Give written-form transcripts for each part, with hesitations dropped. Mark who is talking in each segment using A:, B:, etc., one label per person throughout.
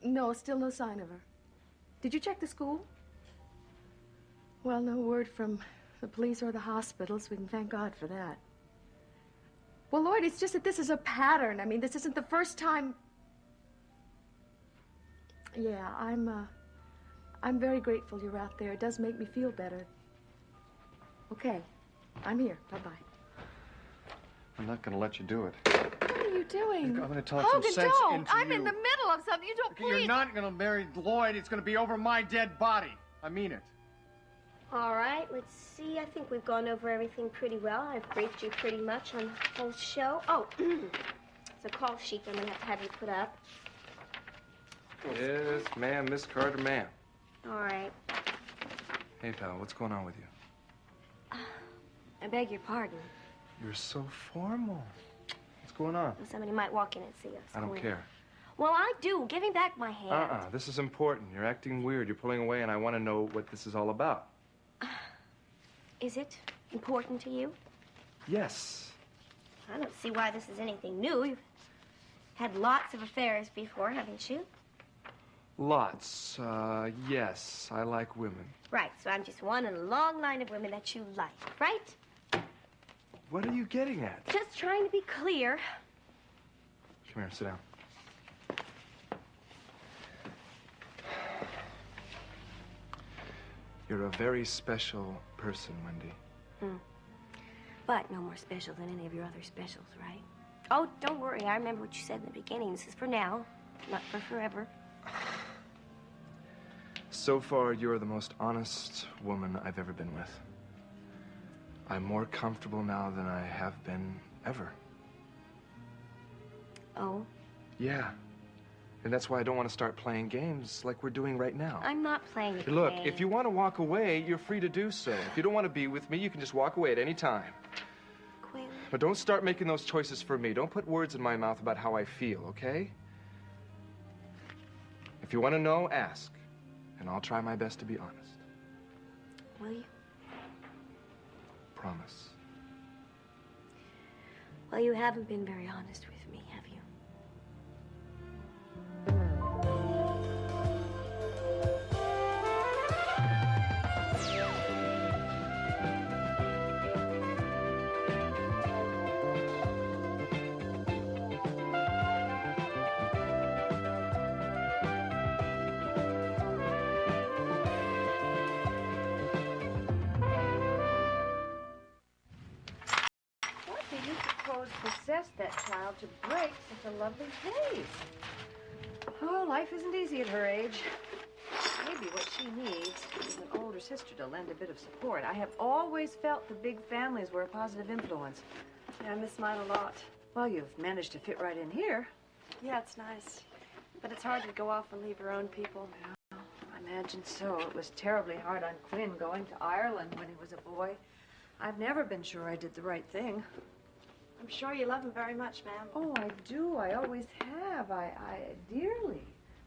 A: No, still no sign of her. Did you check the school? Well, no word from the police or the hospitals. We can thank God for that. Well, Lloyd, it's just that this is a pattern. I mean, this isn't the first time. Yeah, I'm very grateful you're out there. It does make me feel better. Okay, I'm here. Bye-bye.
B: I'm not going to let you do it.
A: What are you doing?
B: I'm going to talk
A: Hogan,
B: some sense
A: don't.
B: into
A: I'm
B: you.
A: in the middle of something. You don't, please.
B: You're not going to marry Lloyd. It's going to be over my dead body. I mean it.
C: All right, let's see. I think we've gone over everything pretty well. I've briefed you pretty much on the whole show. Oh, it's a call sheet I'm going to have you put up.
D: Yes, ma'am, Miss Carter, ma'am.
C: All right.
D: Hey, pal, what's going on with you?
C: I beg your pardon.
D: You're so formal. What's going on?
C: Well, somebody might walk in and see us.
D: I don't care.
C: Well, I do. Give me back my hand.
D: This is important. You're acting weird. You're pulling away, and I want to know what this is all about.
C: Is it important to you?
D: Yes.
C: I don't see why this is anything new. You've had lots of affairs before, haven't you?
D: Lots. Yes, I like women.
C: Right, so I'm just one in a long line of women that you like, right?
D: What are you getting at?
C: Just trying to be clear.
D: Come here, sit down. You're a very special person, Wendy.
C: But no more special than any of your other specials, right? Oh, don't worry. I remember what you said in the beginning. This is for now, not for forever.
D: So far, you're the most honest woman I've ever been with. I'm more comfortable now than I have been ever.
C: Oh?
D: Yeah. And that's why I don't want to start playing games like we're doing right now.
C: I'm not playing a game.
D: Look, if you want to walk away, you're free to do so. If you don't want to be with me, you can just walk away at any time.
C: Quinn.
D: But don't start making those choices for me. Don't put words in my mouth about how I feel, okay? If you want to know, ask. And I'll try my best to be honest.
C: Will you?
D: Promise.
C: Well, you haven't been very honest with me, have you?
E: What do you suppose possessed that child to break such a lovely vase? Oh, life isn't easy at her age. Maybe what she needs is an older sister to lend a bit of support. I have always felt the big families were a positive influence.
F: Yeah, I miss mine a lot.
E: Well, you've managed to fit right in here.
F: Yeah, it's nice. But it's hard to go off and leave your own people.
E: I imagine so. It was terribly hard on Quinn going to Ireland when he was a boy. I've never been sure I did the right thing.
F: I'm sure you love him very much, ma'am.
E: Oh, I do. I always have. I dearly.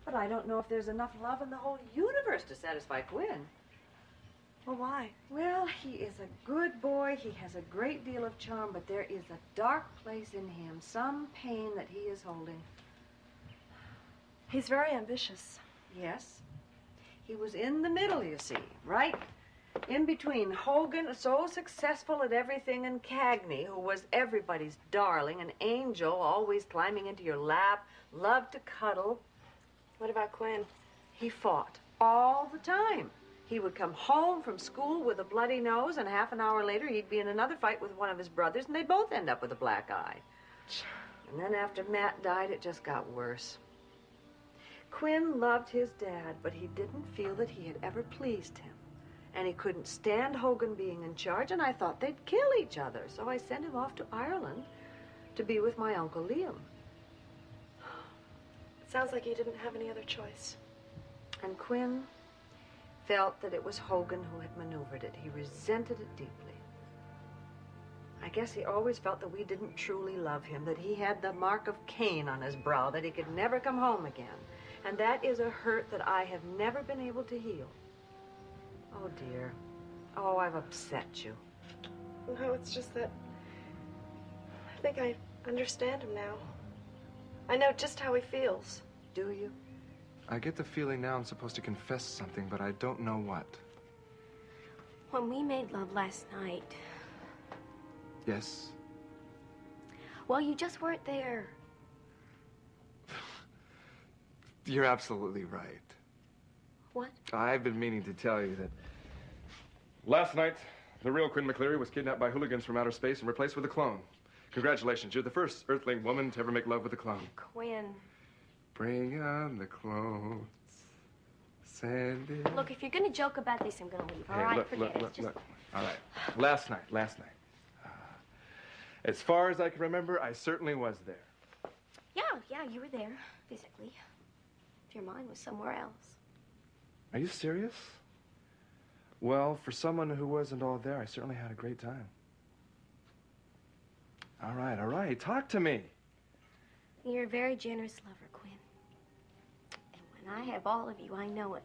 E: But I don't know if there's enough love in the whole universe to satisfy Quinn.
F: Well, why?
E: Well, he is a good boy. He has a great deal of charm, but there is a dark place in him, some pain that he is holding.
F: He's very ambitious.
E: Yes. He was in the middle, you see, right? In between Hogan, so successful at everything, and Cagney, who was everybody's darling, an angel, always climbing into your lap, loved to cuddle.
F: What about Quinn?
E: He fought all the time. He would come home from school with a bloody nose, and half an hour later he'd be in another fight with one of his brothers, and they'd both end up with a black eye. And then after Matt died, it just got worse. Quinn loved his dad, but he didn't feel that he had ever pleased him. And he couldn't stand Hogan being in charge, and I thought they'd kill each other. So I sent him off to Ireland to be with my Uncle Liam.
F: It sounds like he didn't have any other choice.
E: And Quinn felt that it was Hogan who had maneuvered it. He resented it deeply. I guess he always felt that we didn't truly love him, that he had the mark of Cain on his brow, that he could never come home again. And that is a hurt that I have never been able to heal. Oh, dear. Oh, I've upset you.
F: No, it's just that I think I understand him now. I know just how he feels.
E: Do you?
D: I get the feeling now I'm supposed to confess something, but I don't know what.
C: When we made love last night,
D: Yes?
C: well, you just weren't there.
D: You're absolutely right.
C: What?
D: I've been meaning to tell you that last night, the real Quinn McCleary was kidnapped by hooligans from outer space and replaced with a clone. Congratulations, you're the first Earthling woman to ever make love with a clone.
C: Quinn.
D: Bring on the clones. Send it.
C: Look, if you're gonna joke about this, I'm gonna leave. All
D: Hey,
C: right,
D: look,
C: forget
D: look,
C: it.
D: look,
C: Just...
D: look. All right. Last night. As far as I can remember, I certainly was there.
C: Yeah, you were there, physically. Your mind was somewhere else.
D: Are you serious? Well, for someone who wasn't all there, I certainly had a great time. All right. Talk to me.
C: You're a very generous lover, Quinn. And when I have all of you, I know it.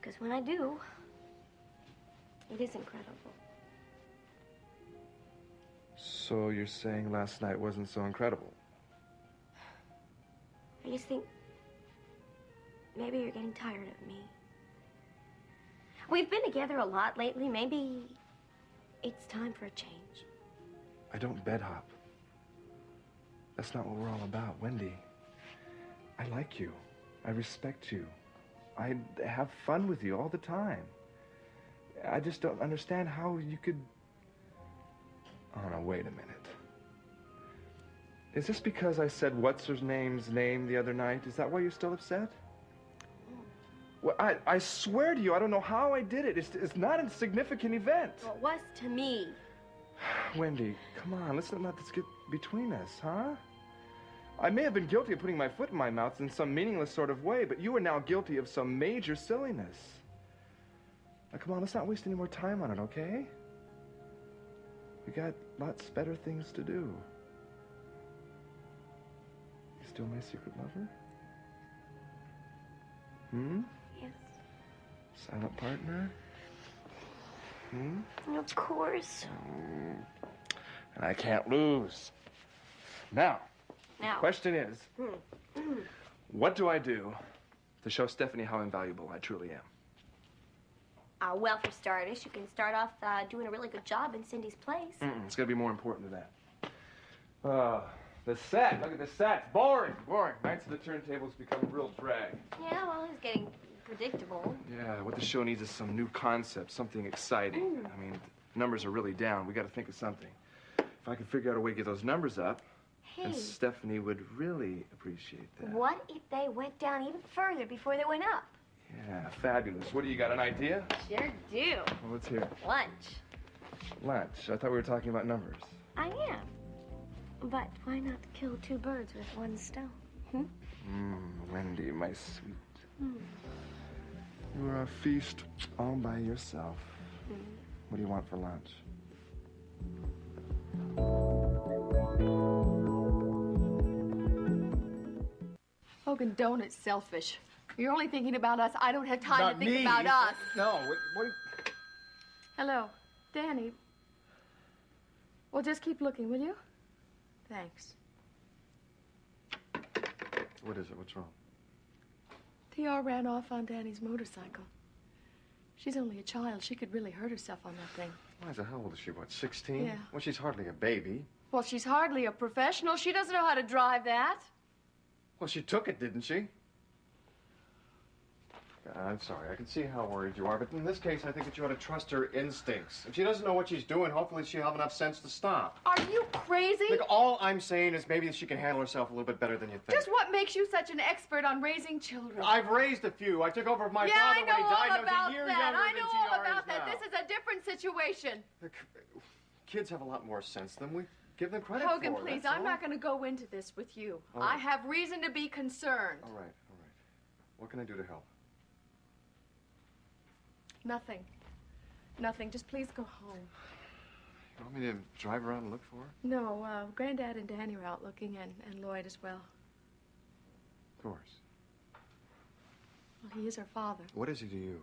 C: Because when I do, it is incredible.
D: So you're saying last night wasn't so incredible?
C: I just think maybe you're getting tired of me. We've been together a lot lately. Maybe it's time for a change.
D: I don't bed hop. That's not what we're all about, Wendy. I like you. I respect you. I have fun with you all the time. I just don't understand how you could... Oh, no, wait a minute. Is this because I said what's-her-name's name the other night? Is that why you're still upset? Well, I swear to you, I don't know how I did it. It's not a significant event.
C: Well, it was to me.
D: Wendy, come on, let's not let this get between us, huh? I may have been guilty of putting my foot in my mouth in some meaningless sort of way, but you are now guilty of some major silliness. Now, come on, let's not waste any more time on it, okay? We got lots better things to do. You still my secret lover?
C: Yes.
D: Silent partner?
C: Of course.
D: And I can't lose. Now,
C: Now.
D: question is, what do I do to show Stephanie how invaluable I truly am?
C: Well, for starters, you can start off doing a really good job in Cindy's place.
D: It's gonna be more important than that. The set, look at the set. Boring. Nights of the turntables become a real drag.
C: Yeah, well, it's getting predictable.
D: Yeah, what the show needs is some new concept, something exciting. I mean, numbers are really down. We gotta think of something. If I could figure out a way to get those numbers up, and
C: Hey,
D: Stephanie would really appreciate that.
C: what if they went down even further before they went up?
D: Yeah, fabulous. What do you got, an idea?
C: Sure do.
D: Well, let's hear it.
C: Lunch.
D: Lunch. I thought we were talking about numbers.
C: I am. But why not kill two birds with one stone?
D: Wendy, my sweet. You are a feast all by yourself. What do you want for lunch?
A: Hogan, don't. It's selfish. You're only thinking about us. I don't have time
B: Not
A: to think
B: me.
A: about us.
B: No, what
A: Hello, Danny. Well, just keep looking, will you? Thanks.
B: What is it? What's wrong?
A: TR ran off on Danny's motorcycle. She's only a child. She could really hurt herself on that thing.
B: Liza, how old is she? What, 16?
A: Yeah.
B: Well, she's hardly a baby.
A: Well, she's hardly a professional. She doesn't know how to drive that.
B: Well, she took it, didn't she? I'm sorry. I can see how worried you are, but in this case, I think that you ought to trust her instincts. If she doesn't know what she's doing, hopefully she'll have enough sense to stop.
A: Are you crazy?
B: Look, all I'm saying is maybe she can handle herself a little bit better than you think.
A: Just what makes you such an expert on raising children?
B: I've raised a few. I took over my
A: yeah,
B: father
A: I know
B: when he died,
A: all
B: and I
A: about
B: was a year
A: that.
B: younger
A: I
B: than
A: know all
B: TR
A: about
B: is
A: that.
B: now.
A: This is a different situation.
B: Look, kids have a lot more sense than we give them credit
A: Hogan,
B: for.
A: please,
B: that's
A: I'm
B: all.
A: not going to go into this with you.
B: All
A: I
B: right.
A: have reason to be concerned.
B: All right. What can I do to help?
A: Nothing. Nothing. Just please go home.
B: You want me to drive around and look for her?
A: No, Granddad and Danny are out looking, and Lloyd as well.
B: Of course.
A: Well, he is her father.
B: What is he to you?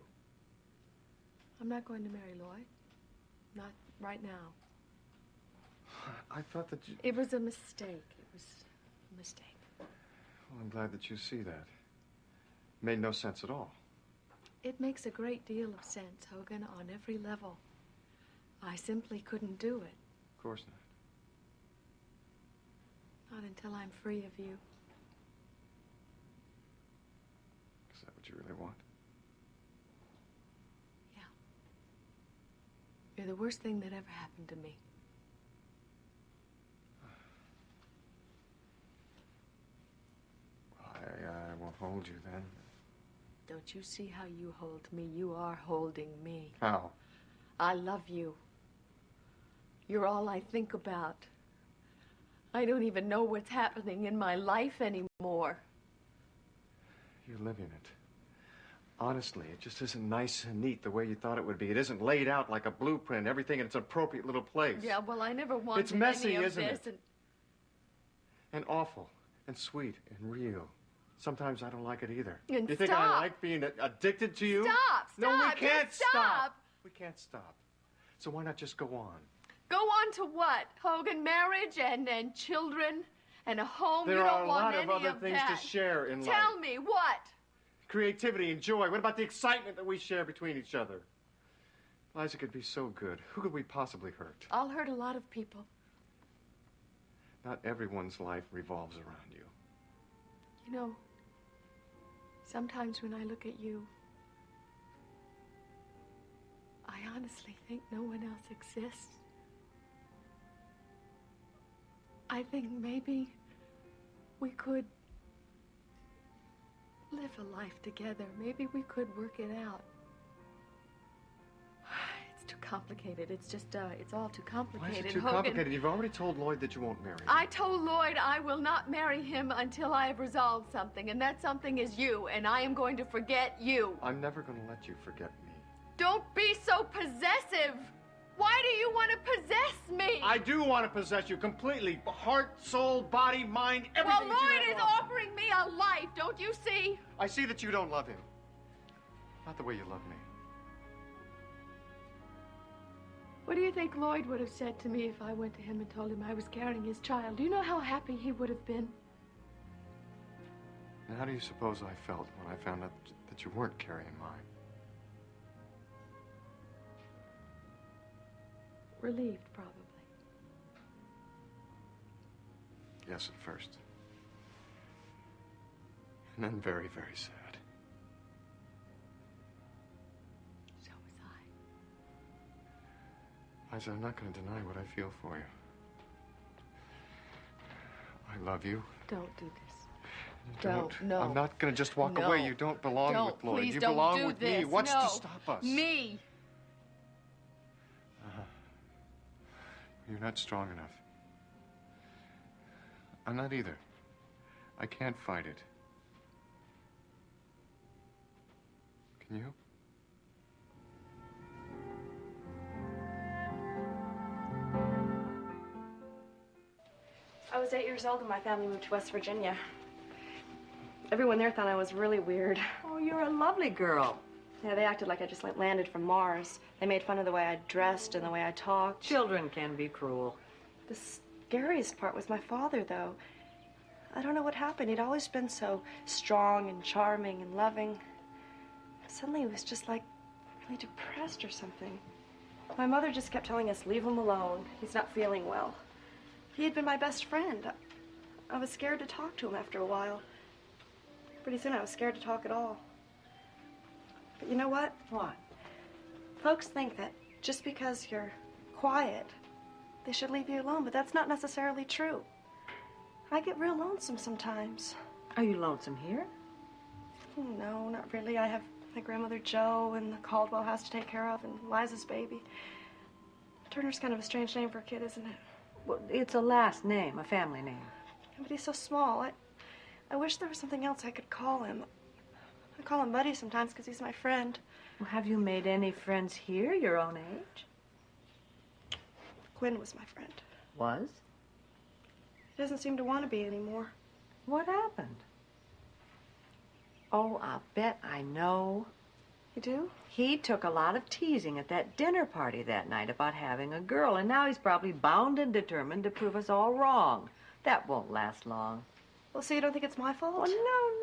A: I'm not going to marry Lloyd. Not right now.
B: I thought that you...
A: It was a mistake. It was a mistake.
B: Well, I'm glad that you see that. Made no sense at all.
A: It makes a great deal of sense, Hogan, on every level. I simply couldn't do it.
B: Of course not.
A: Not until I'm free of you.
B: Is that what you really want?
A: Yeah. You're the worst thing that ever happened to me.
B: I won't hold you then.
A: Don't you see how you hold me? You are holding me.
B: How?
A: I love you. You're all I think about. I don't even know what's happening in my life anymore.
B: You're living it. Honestly, it just isn't nice and neat the way you thought it would be. It isn't laid out like a blueprint, everything in its appropriate little place.
A: Yeah, well, I never wanted
B: It's messy,
A: any of
B: isn't
A: this.
B: it? And awful, and sweet, and real. Sometimes I don't like it either.
A: And
B: you think
A: stop.
B: I like being addicted to you?
A: Stop!
B: No, we
A: Stop!
B: can't
A: Just stop!
B: We can't stop. So why not just go on?
A: Go on to what, Hogan? Marriage and children and a home?
B: There
A: You
B: are
A: don't
B: a
A: want
B: lot
A: any
B: of other things
A: that.
B: to share in life.
A: Tell me, what?
B: Creativity and joy. What about the excitement that we share between each other? Liza could be so good. Who could we possibly hurt?
A: I'll hurt a lot of people.
B: Not everyone's life revolves around you.
A: You know, sometimes when I look at you, I honestly think no one else exists. I think maybe we could live a life together. Maybe we could work it out. It's too complicated. It's just, it's all too complicated.
B: Why is it too
A: Hogan,
B: complicated? You've already told Lloyd that you won't marry him.
A: I told Lloyd I will not marry him until I have resolved something, and that something is you, and I am going to forget you.
B: I'm never going to let you forget me.
A: Don't be so possessive. Why do you want to possess me?
B: I do want to possess you completely. Heart, soul, body, mind, everything.
A: Well,
B: that you
A: Lloyd
B: have
A: is
B: to offer.
A: offering me a life, don't you see?
B: I see that you don't love him. Not the way you love me.
A: What do you think Lloyd would have said to me if I went to him and told him I was carrying his child? Do you know how happy he would have been?
B: And how do you suppose I felt when I found out that you weren't carrying mine?
A: Relieved, probably.
B: Yes, at first. And then very, very sad.
A: So was I.
B: Liza, I'm not going to deny what I feel for you. I love you.
A: Don't do this.
B: Don't.
A: No.
B: I'm not going to just walk
A: No.
B: away. You don't belong
A: Don't.
B: with Lloyd.
A: Please
B: You
A: don't
B: belong
A: do
B: with
A: this.
B: me. What's
A: No.
B: to stop us?
A: Me.
B: You're not strong enough. I'm not either. I can't fight it. Can you?
F: I was 8 years old when my family moved to West Virginia. Everyone there thought I was really weird.
E: Oh, you're a lovely girl.
F: Yeah, they acted like I just landed from Mars. They made fun of the way I dressed and the way I talked.
E: Children can be cruel.
F: The scariest part was my father, though. I don't know what happened. He'd always been so strong and charming and loving. Suddenly he was just like really depressed or something. My mother just kept telling us, leave him alone. He's not feeling well. He had been my best friend. I was scared to talk to him after a while. Pretty soon I was scared to talk at all. But you know what?
E: What?
F: Folks think that just because you're quiet, they should leave you alone, but that's not necessarily true. I get real lonesome sometimes.
E: Are you lonesome here?
F: No, not really. I have my grandmother Jo and the Caldwell house to take care of and Liza's baby. Turner's kind of a strange name for a kid, isn't it?
E: Well, it's a last name, a family name.
F: But he's so small. I wish there was something else I could call him. I call him Buddy sometimes because he's my friend.
E: Well, have you made any friends here your own age?
F: Quinn was my friend.
E: Was?
F: He doesn't seem to want to be anymore.
E: What happened? Oh, I'll bet I know.
F: You do?
E: He took a lot of teasing at that dinner party that night about having a girl, and now he's probably bound and determined to prove us all wrong. That won't last long.
F: Well, so you don't think it's my fault?
E: Oh,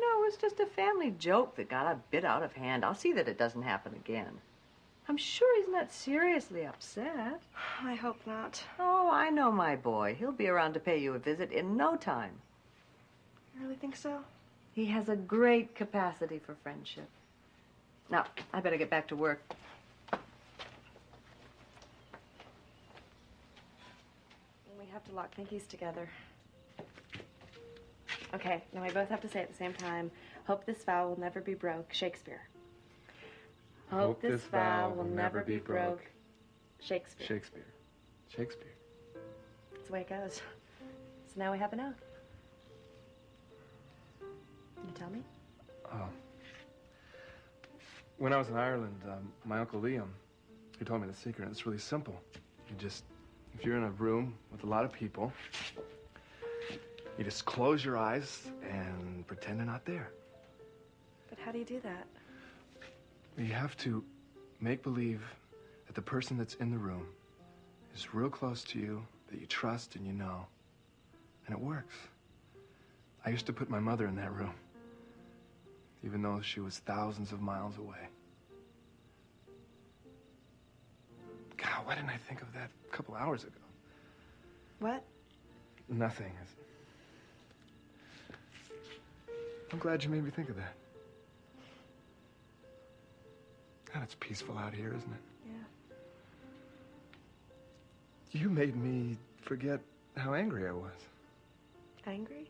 E: no, it's just a family joke that got a bit out of hand. I'll see that it doesn't happen again. I'm sure he's not seriously upset.
F: I hope not.
E: Oh, I know my boy. He'll be around to pay you a visit in no time.
F: You really think so?
E: He has a great capacity for friendship. Now, I better get back to work.
F: We have to lock pinkies together. Okay, now we both have to say at the same time, hope this vow will never be broke. Shakespeare. Hope this vow will never be broke. Shakespeare.
D: Shakespeare. Shakespeare.
F: That's the way it goes. So now we have an oath. Can you tell me?
D: When I was in Ireland, my Uncle Liam, he told me the secret. It's really simple. You just, if you're in a room with a lot of people, you just close your eyes and pretend they're not there.
F: But how do you do that?
D: You have to make believe that the person that's in the room is real close to you, that you trust and you know. And it works. I used to put my mother in that room, even though she was thousands of miles away. God, why didn't I think of that a couple hours ago?
F: What?
D: Nothing. I'm glad you made me think of that. God, it's peaceful out here, isn't it?
F: Yeah.
D: You made me forget how angry I was.
F: Angry?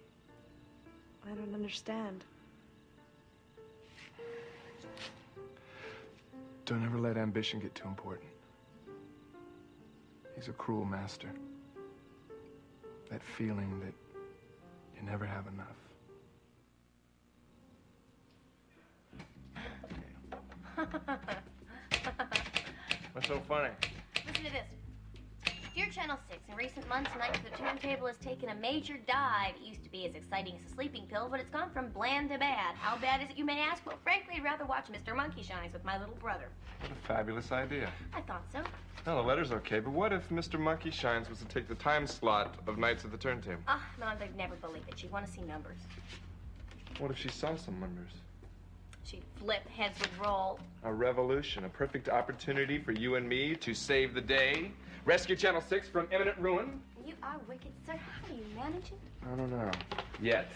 F: I don't understand.
D: Don't ever let ambition get too important. He's a cruel master. That feeling that you never have enough. What's so funny?
C: Listen to this. Dear Channel 6, in recent months, Night to the Turntable has taken a major dive. It used to be as exciting as a sleeping pill, but it's gone from bland to bad. How bad is it, you may ask? Well, frankly, I'd rather watch Mr. Monkey Shines with my little brother.
D: What a fabulous idea.
C: I thought so.
D: No, the letter's okay, but what if Mr. Monkey Shines was to take the time slot of Nights at the Turntable?
C: Mom, they'd never believe it. She'd want to see numbers.
D: What if she saw some numbers?
C: She'd flip, heads would roll.
D: A revolution, a perfect opportunity for you and me to save the day, rescue Channel 6 from imminent ruin.
C: You are wicked, sir. How do you manage it?
D: I don't know. Yet.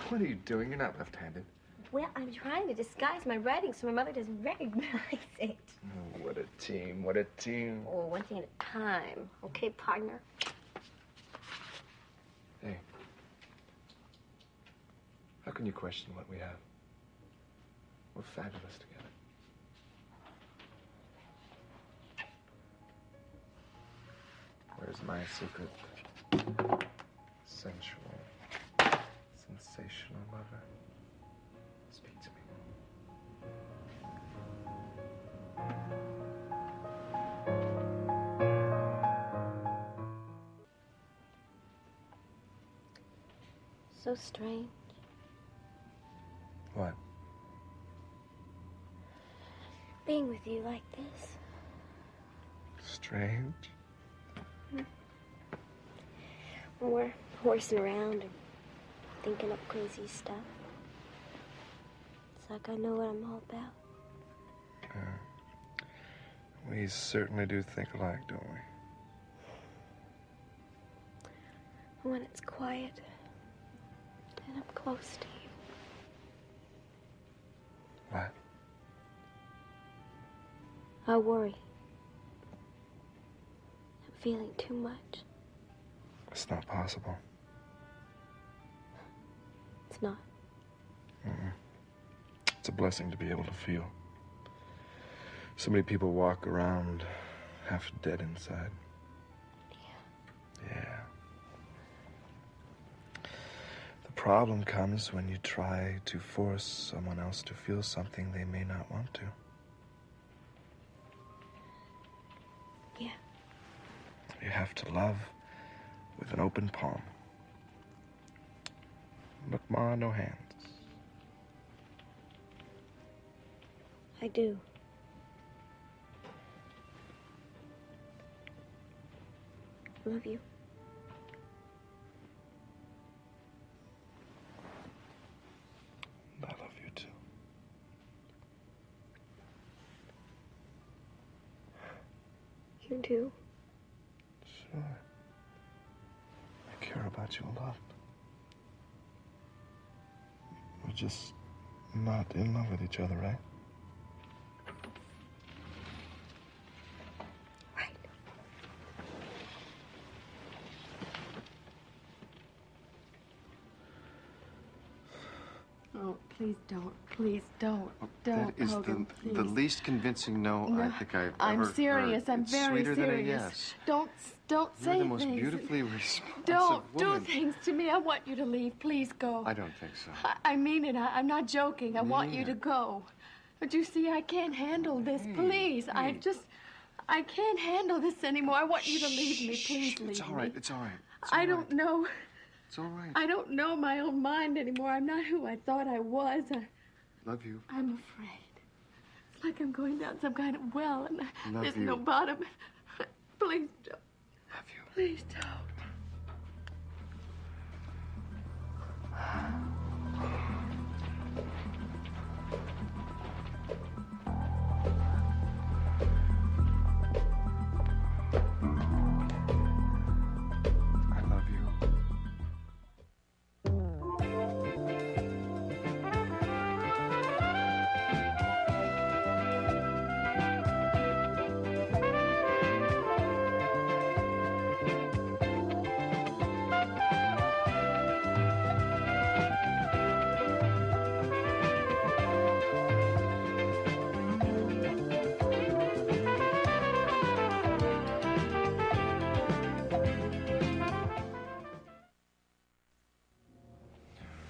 D: What are you doing? You're not left-handed.
C: Well, I'm trying to disguise my writing so my mother doesn't recognize it.
D: Oh, what a team. What a team.
C: Oh, one thing at a time. Okay, partner?
D: Hey. How can you question what we have? We're fabulous together. Where's my secret? Sensual, sensational lover. Speak to me.
C: So strange.
D: What?
C: Being with you like this.
D: Strange?
C: We're horsing around and thinking up crazy stuff. It's like I know what I'm all about.
D: We certainly do think alike, don't we?
C: When it's quiet and I'm close to you.
D: What?
C: I worry. I'm feeling too much.
D: It's not possible.
C: It's not.
D: It's a blessing to be able to feel. So many people walk around half dead inside. Yeah. The problem comes when you try to force someone else to feel something they may not want to.
C: Yeah.
D: You have to love with an open palm. Look, Ma, no hands.
C: I do. love you.
D: I love you too.
C: You do.
D: Sure. I care about you a lot. We're just not in love with each other, right?
C: Right.
A: Oh, please don't. Please don't. Don't,
B: That is
A: Hogan,
B: the
A: please.
B: least convincing no, I
A: No,
B: think I've
A: I'm
B: ever
A: serious.
B: heard.
A: I'm
B: It's
A: very
B: sweeter than a
A: serious.
B: yes.
A: Don't
B: You're
A: say
B: the most
A: things.
B: beautifully responsive
A: Don't
B: woman.
A: do things to me. I want you to leave. Please go.
B: I don't think so.
A: I mean it. I'm not joking. I want you
B: neither.
A: to go. But you see, I can't handle this.
B: Hey,
A: Please.
B: hey.
A: I can't handle this anymore. I want you to leave me. Please leave
B: It's all right.
A: me.
B: It's all right. It's
A: I
B: all
A: don't
B: right.
A: know.
B: It's all right.
A: I don't know my own mind anymore. I'm not who I thought I was.
B: Love you.
A: I'm afraid. It's like I'm going down some kind of well and
B: Love
A: there's
B: you.
A: no bottom. Please don't.
B: Love you.
A: Please don't.
B: I love you.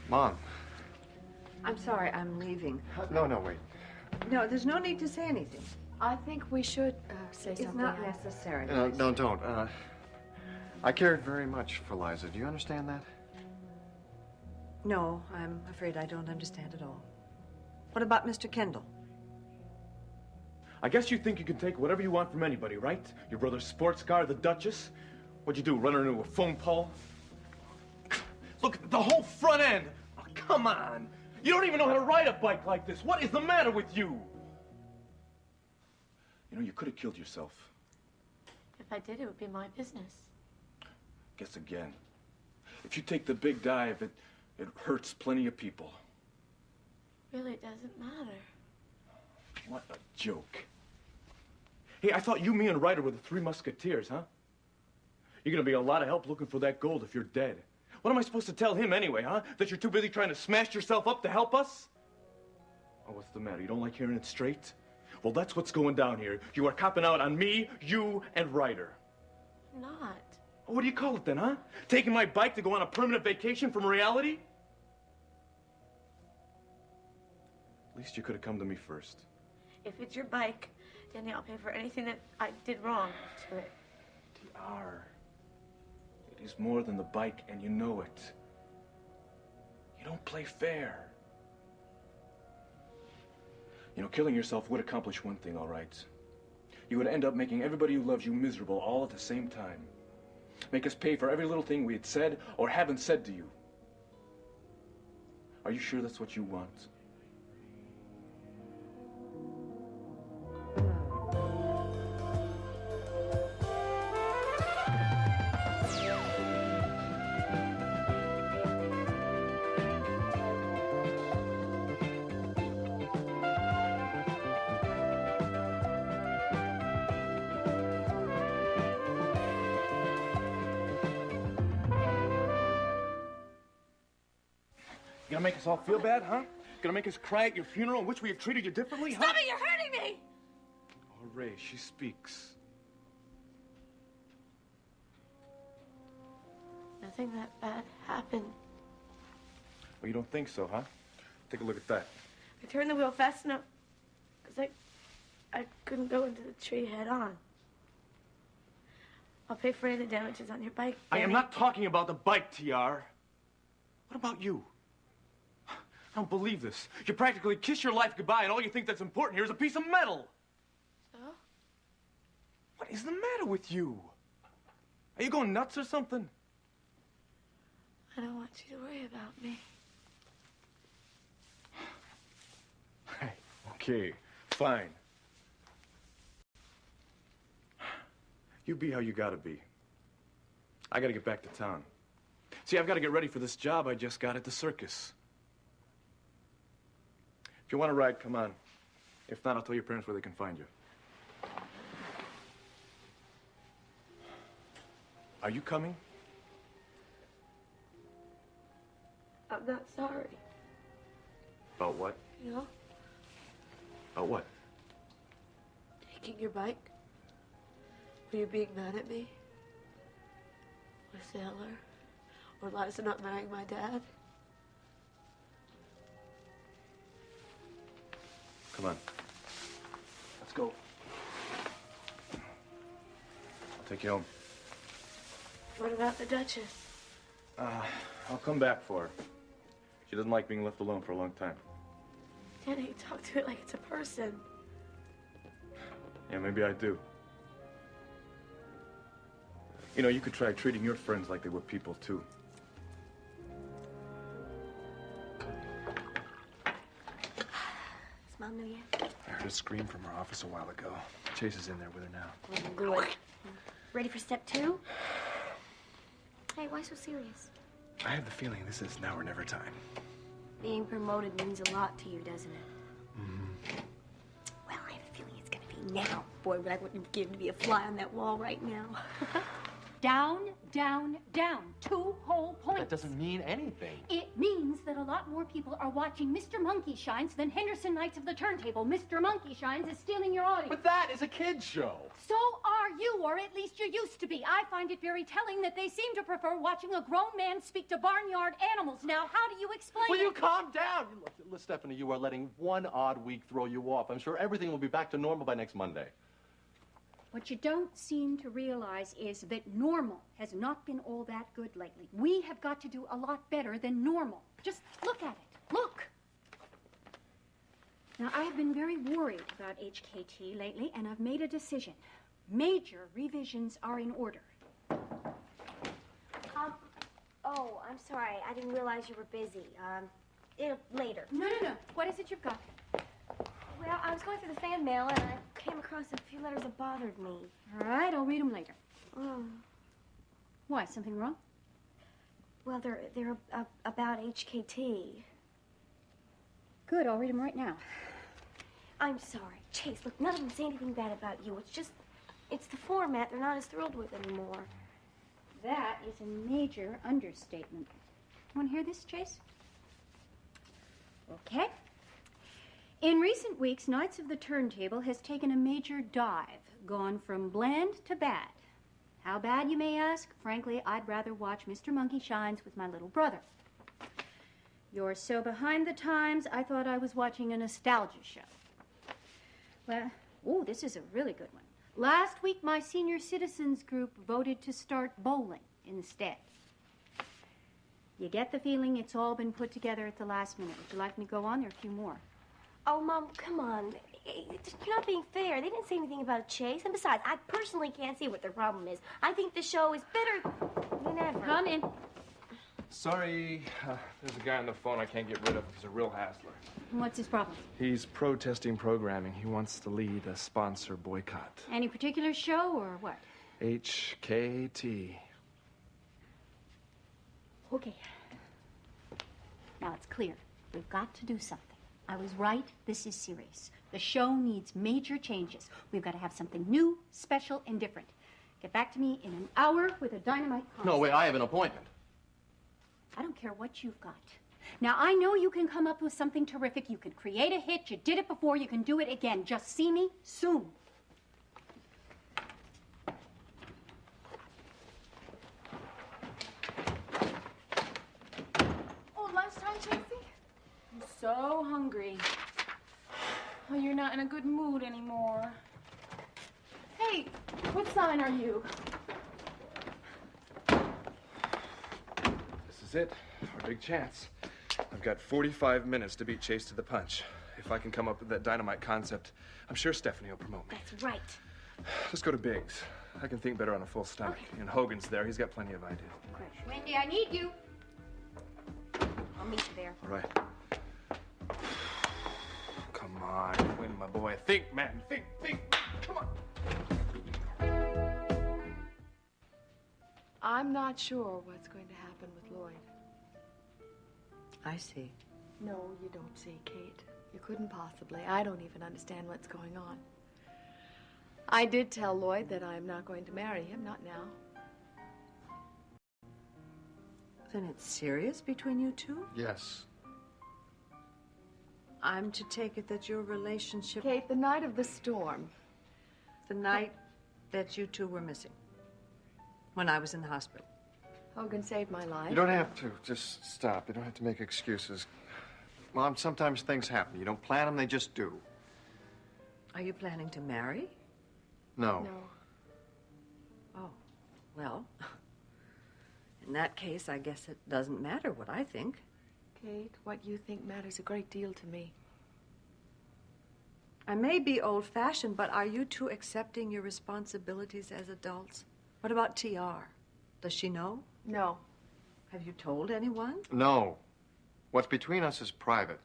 B: Mom.
E: I'm sorry, I'm leaving.
B: No, wait.
E: No, there's no need to say anything.
A: I think we should say
E: It's
A: something.
E: not necessary.
B: No, don't. I cared very much for Liza. Do you understand that?
E: No, I'm afraid I don't understand at all. What about Mr. Kendall?
D: I guess you think you can take whatever you want from anybody, right? Your brother's sports car, the Duchess? What'd you do, run her into a phone pole? Look, the whole front end! Oh, come on! You don't even know how to ride a bike like this. What is the matter with you? You know, you could have killed yourself.
A: If I did, it would be my business.
D: Guess again. If you take the big dive, it hurts plenty of people.
A: Really, it doesn't matter.
D: What a joke. Hey, I thought you, me, and Ryder were the Three Musketeers, huh? You're gonna be a lot of help looking for that gold if you're dead. What am I supposed to tell him anyway, huh? That you're too busy trying to smash yourself up to help us? Oh, what's the matter? You don't like hearing it straight? Well, that's what's going down here. You are copping out on me, you, and Ryder.
A: Not.
D: What do you call it then, huh? Taking my bike to go on a permanent vacation from reality? At least you could have come to me first.
G: If it's your bike, Danny, I'll pay for anything that I did wrong to it.
D: DR. It is more than the bike, and you know it. You don't play fair. You know, killing yourself would accomplish one thing, all right. You would end up making everybody who loves you miserable all at the same time. Make us pay for every little thing we had said or haven't said to you. Are you sure that's what you want? You gonna make us all feel bad, huh? Gonna make us cry at your funeral in which we have treated you differently, huh?
G: Stop it! You're hurting me!
D: Oh, Ray, she speaks.
G: Nothing that bad happened.
D: Well, you don't think so, huh? Take a look at that.
G: I turned the wheel fast enough because I couldn't go into the tree head on. I'll pay for any of the damages on your bike,
D: I am
G: Danny.
D: not talking about the bike, TR. What about you? I don't believe this. You practically kiss your life goodbye, and all you think that's important here is a piece of metal.
G: So?
D: What is the matter with you? Are you going nuts or something?
G: I don't want you to worry about me.
D: Hey, okay, fine. You be how you gotta be. I gotta get back to town. See, I've gotta get ready for this job I just got at the circus. If you want a ride, come on. If not, I'll tell your parents where they can find you. Are you coming?
G: I'm not sorry.
D: About what?
G: You know,
D: About what?
G: taking your bike. Were you being mad at me? Or Sailor? Or Liza not marrying my dad?
D: Come on. Let's go. I'll take you home.
G: What about the Duchess?
D: I'll come back for her. She doesn't like being left alone for a long time.
G: Danny, you talk to it like it's a person.
D: Yeah, maybe I do. You know, you could try treating your friends like they were people, too.
C: Is Mom new yet?
B: I heard a scream from her office a while ago. Chase is in there with her now.
C: Good. Ready for step 2? Hey, why so serious?
B: I have the feeling this is now or never time.
C: Being promoted means a lot to you, doesn't it? Mm-hmm. Well, I have a feeling it's gonna be now. Boy, but I wouldn't give to be a fly on that wall right now.
H: Down, down, down. 2 whole points.
B: That doesn't mean anything.
H: It means that a lot more people are watching Mr. Monkey Shines than Henderson Knights of the Turntable. Mr. Monkey Shines is stealing your audience.
B: But that is a kid's show.
H: So are you, or at least you used to be. I find it very telling that they seem to prefer watching a grown man speak to barnyard animals. Now, how do you explain
I: Will
H: it?
I: you calm down? Look, Stephanie, you are letting one odd week throw you off. I'm sure everything will be back to normal by next Monday.
H: What you don't seem to realize is that normal has not been all that good lately. We have got to do a lot better than normal. Just look at it. Look. Now, I've been very worried about HKT lately, and I've made a decision. Major revisions are in order.
C: Oh, I'm sorry. I didn't realize you were busy. Later.
H: No. What is it you've got?
C: Well, I was going through the fan mail and I came across a few letters that bothered me.
H: All right, I'll read them later.
C: Mm.
H: Why, something wrong?
C: Well, they're about HKT.
H: Good, I'll read them right now.
C: I'm sorry. Chase, look, none of them say anything bad about you. It's the format they're not as thrilled with anymore.
H: That is a major understatement. Want to hear this, Chase? Okay. In recent weeks, Knights of the Turntable has taken a major dive, gone from bland to bad. How bad, you may ask? Frankly, I'd rather watch Mr. Monkey Shines with my little brother. You're so behind the times, I thought I was watching a nostalgia show. Well, oh, this is a really good one. Last week, my senior citizens group voted to start bowling instead. You get the feeling it's all been put together at the last minute. Would you like me to go on? There are a few more.
C: Oh, Mom, come on. You're not being fair. They didn't say anything about Chase. And besides, I personally can't see what their problem is. I think the show is better than ever.
H: Come in.
D: Sorry, there's a guy on the phone I can't get rid of. He's a real hassler.
H: What's his problem?
D: He's protesting programming. He wants to lead a sponsor boycott.
H: Any particular show or what?
D: HKT.
H: Okay. Now it's clear. We've got to do something. I was right. This is serious. The show needs major changes. We've got to have something new, special, and different. Get back to me in an hour with a dynamite concept.
I: No, wait, I have an appointment.
H: I don't care what you've got. Now, I know you can come up with something terrific. You can create a hit. You did it before. You can do it again. Just see me soon.
G: Oh, lunchtime, Chasey? I'm so hungry. Oh, you're not in a good mood anymore. Hey, what sign are you?
D: This is it. Our big chance. I've got 45 minutes to beat Chase to the punch. If I can come up with that dynamite concept, I'm sure Stephanie will promote me.
C: That's right.
D: Let's go to Biggs. I can think better on a full stomach. And Hogan's there. He's got plenty of ideas.
H: Wendy, I need you. I'll meet you there.
D: All right. Come on, Quinn, my boy. Think, man. Think. Come on.
A: I'm not sure what's going to happen with Lloyd.
E: I see.
A: No, you don't see, Kate. You couldn't possibly. I don't even understand what's going on. I did tell Lloyd that I'm not going to marry him, not now.
E: Then it's serious between you two?
B: Yes.
E: I'm to take it that your relationship...
A: Kate, the night of the storm.
E: The night that you two were missing. When I was in the hospital.
A: Hogan saved my life.
B: You don't have to. Just stop. You don't have to make excuses. Mom, sometimes things happen. You don't plan them, they just do.
E: Are you planning to marry?
B: No.
A: No.
E: Oh, well, in that case, I guess it doesn't matter what I think.
A: Kate, what you think matters a great deal to me.
E: I may be old-fashioned, but are you two accepting your responsibilities as adults? What about TR? Does she know?
A: No.
E: Have you told anyone?
B: No. What's between us is private.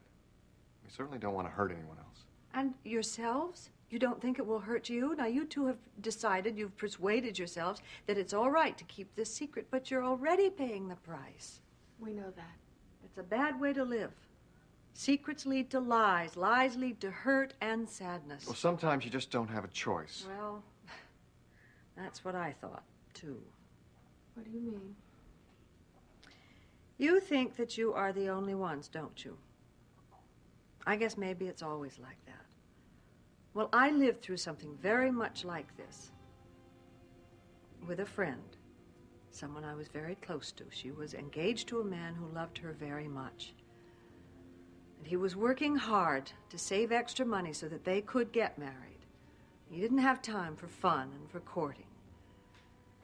B: We certainly don't want to hurt anyone else.
E: And yourselves? You don't think it will hurt you? Now, you two have decided, you've persuaded yourselves that it's all right to keep this secret, but you're already paying the price.
A: We know that.
E: It's a bad way to live. Secrets lead to lies. Lies lead to hurt and sadness.
B: Well, sometimes you just don't have a choice.
E: Well, that's what I thought, too.
A: What do you mean?
E: You think that you are the only ones, don't you? I guess maybe it's always like that. Well, I lived through something very much like this. With a friend. Someone I was very close to. She was engaged to a man who loved her very much. And he was working hard to save extra money so that they could get married. He didn't have time for fun and for courting.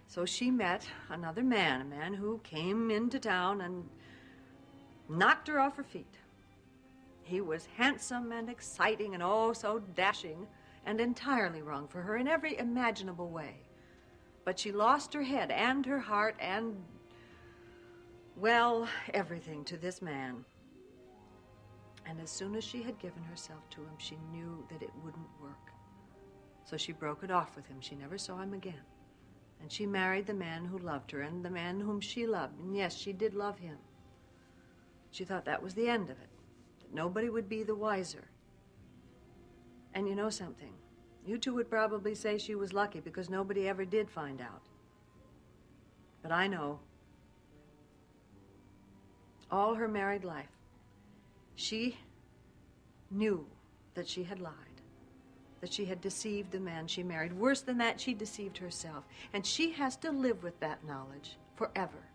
E: So she met another man, a man who came into town and knocked her off her feet. He was handsome and exciting and oh so dashing and entirely wrong for her in every imaginable way. But she lost her head and her heart and, well, everything to this man. And as soon as she had given herself to him, she knew that it wouldn't work. So she broke it off with him. She never saw him again. And she married the man who loved her and the man whom she loved. And yes, she did love him. She thought that was the end of it, that nobody would be the wiser. And you know something? You two would probably say she was lucky because nobody ever did find out. But I know. All her married life, she knew that she had lied. That she had deceived the man she married. Worse than that, she deceived herself. And she has to live with that knowledge forever.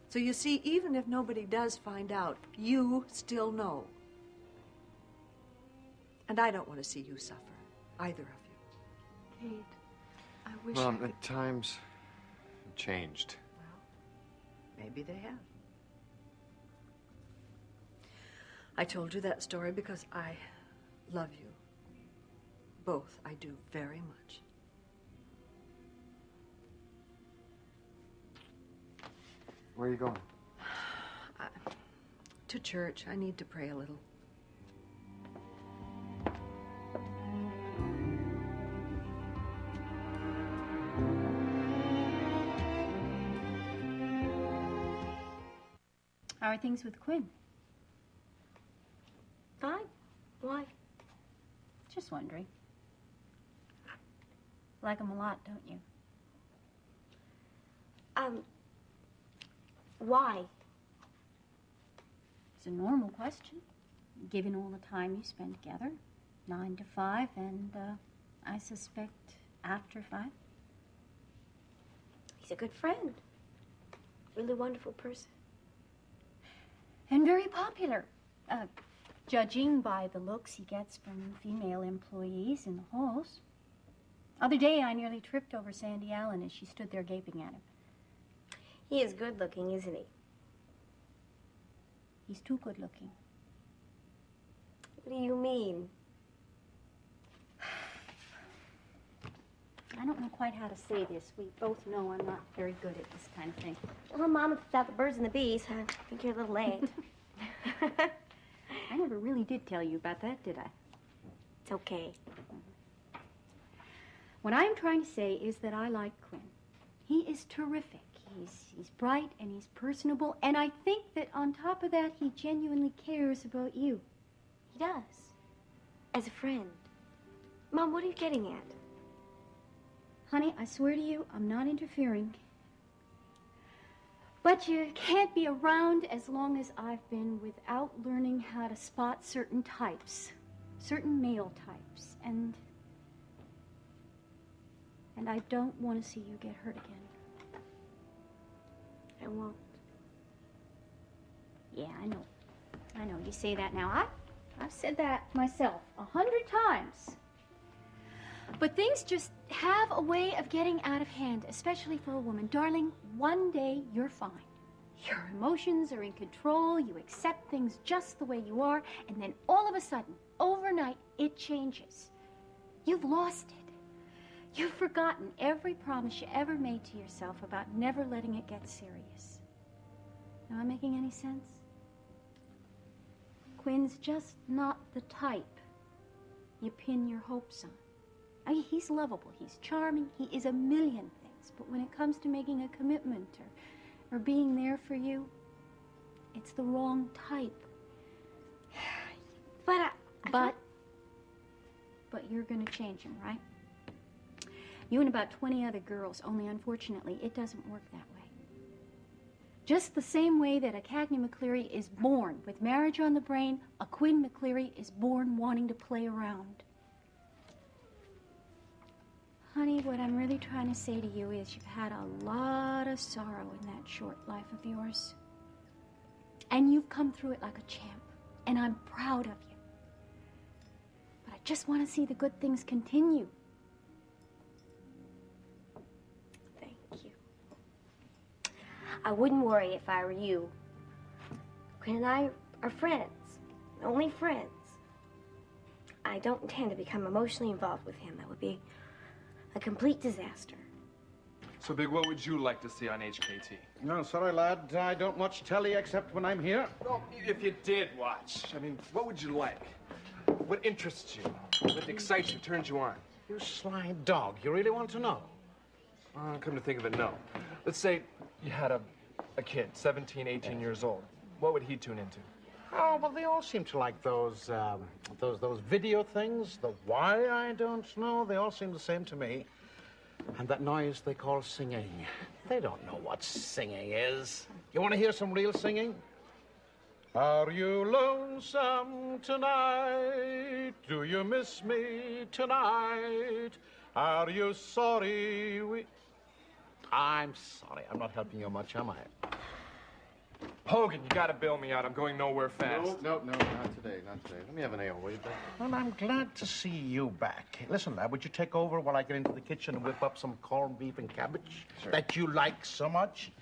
E: So you see, even if nobody does find out, you still know. And I don't want to see you suffer, either of you.
A: Kate, I wish
B: Mom,
A: I could...
B: at times have changed.
E: Well, maybe they have. I told you that story because I love you. Both, I do very much.
B: Where are you going?
E: To church. I need to pray a little.
H: How are things with Quinn?
C: Fine. Why?
H: Just wondering. Like him a lot, don't you?
C: Why?
H: It's a normal question, given all the time you spend together. 9 to 5, and I suspect after 5.
C: He's a good friend. Really wonderful person.
H: And very popular. Judging by the looks he gets from female employees in the halls. Other day, I nearly tripped over Sandy Allen as she stood there gaping at him.
C: He is good looking, isn't he?
H: He's too good looking.
C: What do you mean?
H: I don't know quite how to say this. We both know I'm not very good at this kind of thing.
C: Well, Mama picked out the birds and the bees. I think you're a little late.
H: I never really did tell you about that, did I?
C: It's okay.
H: What I'm trying to say is that I like Quinn. He is terrific. He's bright and he's personable, and I think that on top of that, he genuinely cares about you.
C: He does. As a friend. Mom, what are you getting at?
H: Honey, I swear to you, I'm not interfering. But you can't be around as long as I've been without learning how to spot certain types, certain male types, and I don't want to see you get hurt again.
C: I won't.
H: Yeah, I know. I know. You say that now. I've said that myself 100 times. But things just have a way of getting out of hand, especially for a woman. Darling, one day you're fine. Your emotions are in control. You accept things just the way you are. And then all of a sudden, overnight, it changes. You've lost it. You've forgotten every promise you ever made to yourself about never letting it get serious. Am I making any sense? Quinn's just not the type you pin your hopes on. I mean, he's lovable, he's charming, he is a million things, but when it comes to making a commitment or being there for you, it's the wrong type. But you're gonna change him, right? You and about 20 other girls, only unfortunately, it doesn't work that way. Just the same way that a Cagney McCleary is born with marriage on the brain, a Quinn McCleary is born wanting to play around. Honey, what I'm really trying to say to you is you've had a lot of sorrow in that short life of yours. And you've come through it like a champ, and I'm proud of you. But I just want to see the good things continue.
C: I wouldn't worry if I were you. Quinn and I are friends. Only friends. I don't intend to become emotionally involved with him. That would be a complete disaster.
D: So, Big, what would you like to see on HKT?
J: No, sorry, lad. I don't watch telly except when I'm here.
D: Well, if you did watch, I mean, what would you like? What interests you? What excites you, turns you on?
J: You sly dog. You really want to know?
D: Come to think of it, no. Let's say you had a kid, 17, 18 years old. What would he tune into?
J: Oh, well, they all seem to like those video things. The why, I don't know. They all seem the same to me. And that noise they call singing. They don't know what singing is. You want to hear some real singing? Are you lonesome tonight? Do you miss me tonight? Are you sorry I'm sorry. I'm not helping you much, am I?
D: Hogan, you gotta bail me out. I'm going nowhere fast.
B: No, not today, not today. Let me have an ale, will you, Bill?
J: Well, I'm glad to see you back. Listen, lad, would you take over while I get into the kitchen and whip up some corned beef and cabbage that you like so much?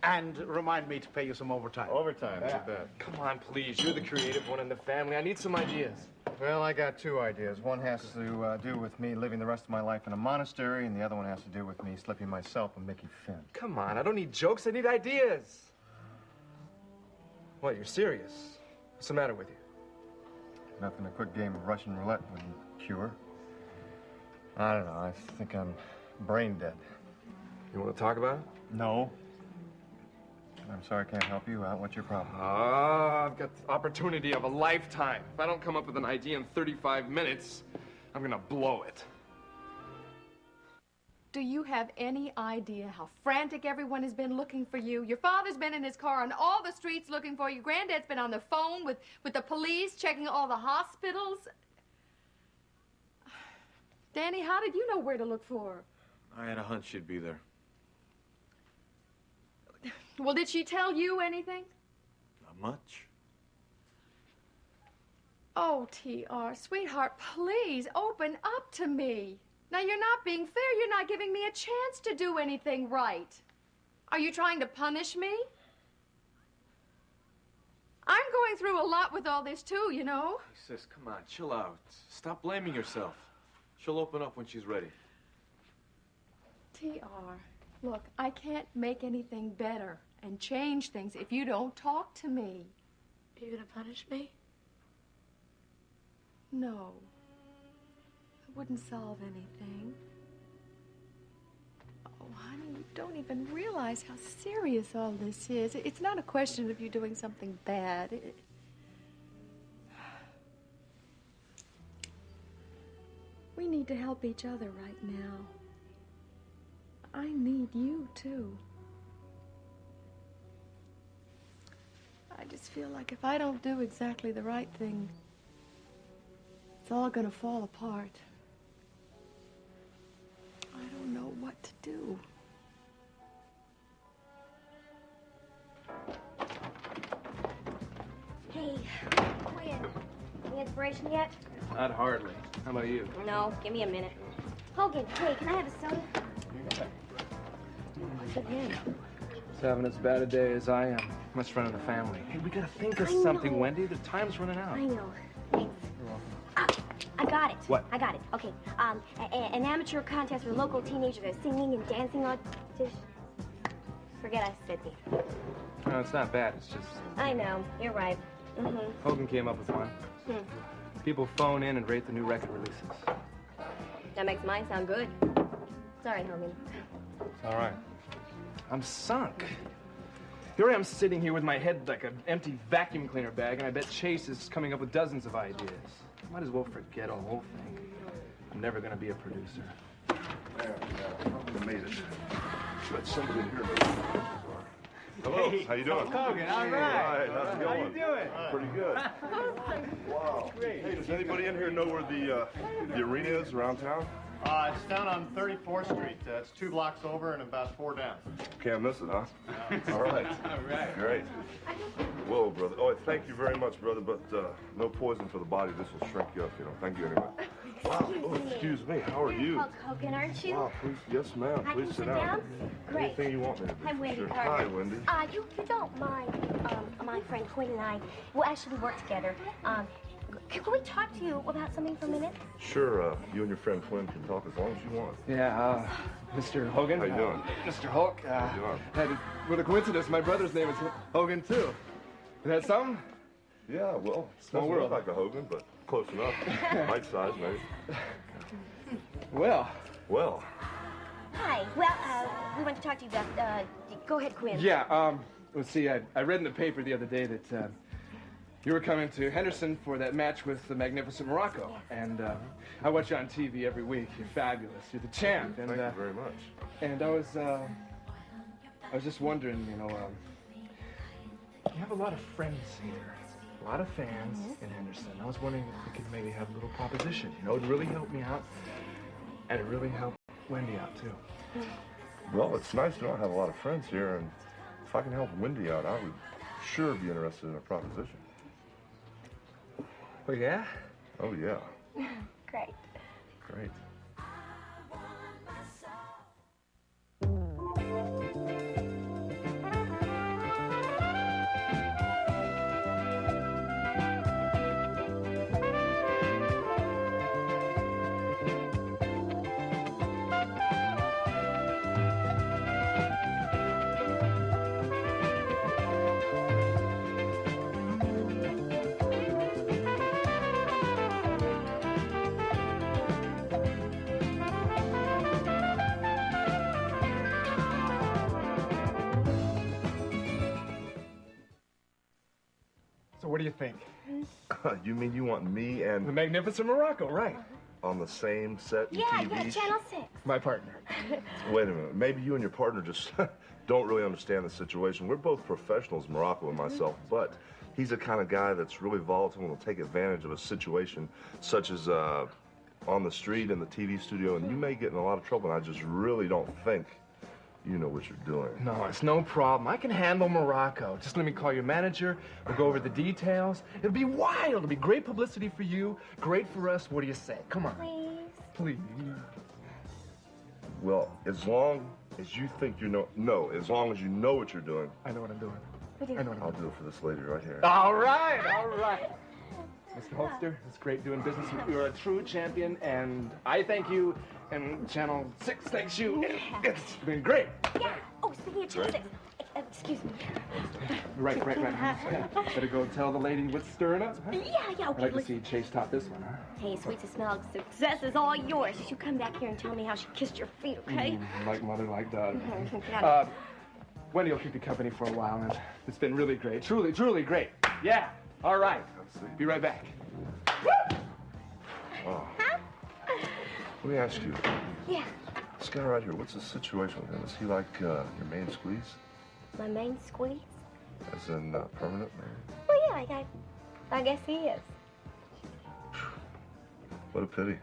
J: And remind me to pay you some overtime.
B: Overtime, you bet.
D: Come on, please. You're the creative one in the family. I need some ideas.
B: Well, I got two ideas. One has to do with me living the rest of my life in a monastery, and the other one has to do with me slipping myself and Mickey Finn.
D: Come on, I don't need jokes. I need ideas. What, you're serious? What's the matter with you?
B: Nothing a quick game of Russian roulette wouldn't cure. I don't know. I think I'm brain dead.
D: You want to talk about it?
B: No. I'm sorry I can't help you out. What's your problem?
D: I've got the opportunity of a lifetime. If I don't come up with an idea in 35 minutes, I'm gonna blow it.
A: Do you have any idea how frantic everyone has been looking for you? Your father's been in his car on all the streets looking for you. Granddad's been on the phone with the police, checking all the hospitals. Danny, how did you know where to look for her?
B: I had a hunch she'd be there.
A: Well, did she tell you anything?
B: Not much.
A: Oh, T.R., sweetheart, please open up to me. Now, you're not being fair. You're not giving me a chance to do anything right. Are you trying to punish me? I'm going through a lot with all this, too, you know.
I: Hey, sis, come on, chill out. Stop blaming yourself. She'll open up when she's ready.
A: T.R., look, I can't make anything better and change things if you don't talk to me.
K: Are you gonna punish me?
A: No. It wouldn't solve anything. Oh, honey, you don't even realize how serious all this is. It's not a question of you doing something bad. We need to help each other right now. I need you, too. I just feel like if I don't do exactly the right thing, it's all gonna fall apart. I don't know what to do.
C: Hey, Quinn, any inspiration yet?
D: Not hardly. How about you?
C: No, give me a minute. Hogan, hey, can I have a soda? What's again?
D: It's having as bad a day as I am. Must run in the family. Hey, we gotta think of something, Wendy. The time's running out.
C: I know. Thanks. I got it.
D: What?
C: I got it. Okay. An amateur contest for local teenagers. They're singing and dancing on. Forget I said it.
D: No, it's not bad. It's just
C: I know. You're right. Mm-hmm.
D: Hogan came up with one. People phone in and rate the new record releases.
C: That makes mine sound good. Sorry, Hogan.
D: It's all right. I'm sunk. Here I am sitting here with my head like an empty vacuum cleaner bag, and I bet Chase is coming up with dozens of ideas. Might as well forget the whole thing. I'm never gonna be a producer.
L: We made it. Got somebody in here. Hello, how you doing?
M: Hogan, all right.
L: How's it going?
M: How you doing?
L: Pretty good. Wow.
M: Great.
L: Hey, does anybody in here know where the arena is around town?
B: It's down on 34th Street. It's 2 blocks over and about 4 down.
L: Can't miss it, huh? All right.
M: All right.
L: Great. Whoa, brother. Oh, thank you very much, brother, but no poison for the body. This will shrink you up, you know. Thank you anyway. Wow. Oh, excuse me. How are you?
C: Hulk Hogan, aren't you?
L: Wow, please. Yes, ma'am.
C: I
L: Please
C: can
L: sit
C: sit down? Great.
L: Anything you want me to do.
C: I'm Wendy
L: Sure.
C: Carter.
L: Hi, Wendy.
C: You don't mind, my friend Quinn and I, well, actually, we work together. Can we talk to you about something for a minute?
L: Sure, you and your friend Quinn can talk as long as you want.
D: Yeah, Mr. Hogan.
L: How you doing?
D: Mr. Hulk.
L: How you doing?
D: What a coincidence. My brother's name is Hogan, too. Is that something?
L: Yeah, well,
D: Small
L: doesn't
D: world.
L: look like a Hogan, but close enough. Right size, maybe.
D: Well.
L: Well.
C: Hi. Well, we want to talk to you about, go ahead, Quinn.
D: Yeah, let's see, I read in the paper the other day that you were coming to Henderson for that match with the Magnificent Morocco. And I watch you on TV every week. You're fabulous. You're the champ. And,
L: Thank you very much.
D: And I was just wondering, you know, you have a lot of friends here. A lot of fans in Henderson. I was wondering if we could maybe have a little proposition. You know, it'd really help me out. And it'd really help Wendy out, too.
L: Well, it's nice to know I have a lot of friends here, and if I can help Wendy out, I would sure be interested in a proposition.
D: Oh, yeah?
L: Oh, yeah.
C: Great.
L: Great.
D: So what do you think?
L: You mean you want me and...
D: The Magnificent Morocco, right.
L: On the same set in
C: Yeah,
L: TV?
C: Channel 6.
D: My partner.
L: Wait a minute. Maybe you and your partner just don't really understand the situation. We're both professionals, Morocco and myself, but he's the kind of guy that's really volatile and will take advantage of a situation such as on the street in the TV studio, and you may get in a lot of trouble, and I just really don't think you know what you're doing.
D: No, it's no problem. I can handle Morocco. Just let me call your manager. We'll go over the details. It'll be wild. It'll be great publicity for you, great for us. What do you say? Come on.
C: Please.
D: Please.
L: Well, as long as you think you know... No, as long as you know what you're doing.
D: I know what I'm doing.
C: I know
D: what I'm
L: I'll do it for this lady right here.
D: All right, all right. Mr. Hulkster, it's great doing business with you. You're a true champion, and I thank you, And Channel 6 thanks you. It's been great.
C: Yeah. Oh, speaking of Channel 6, excuse me.
D: Right. Better go tell the lady what's stirring up, huh?
C: Yeah, okay.
D: I'd like to see Chase top this one, huh?
C: Hey, sweet to smell, success is all yours. You come back here and tell me how she kissed your feet, okay?
D: Like mother, like daughter.
C: Got it.
D: Wendy will keep you company for a while, and it's been really great. Truly, truly great. Yeah. All right. Be right back.
L: Oh. Let me ask you.
C: Yeah.
L: This guy right here, what's the situation with him? Is he like your main squeeze?
C: My main squeeze?
L: As in permanent, maybe?
C: Well, yeah, I guess he is.
L: What a pity.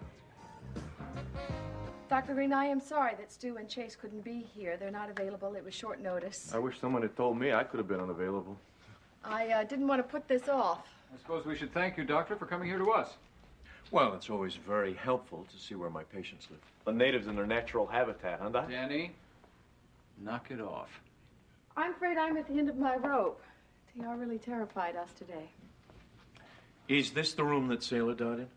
A: Dr. Green, I am sorry that Stu and Chase couldn't be here. They're not available. It was short notice.
B: I wish someone had told me. I could have been unavailable.
A: I didn't want to put this off.
M: I suppose we should thank you, Doctor, for coming here to us.
B: Well, it's always very helpful to see where my patients live. The natives in their natural habitat, huh, Doc?
M: Danny, knock it off.
A: I'm afraid I'm at the end of my rope. TR really terrified us today.
B: Is this the room that Sailor died in?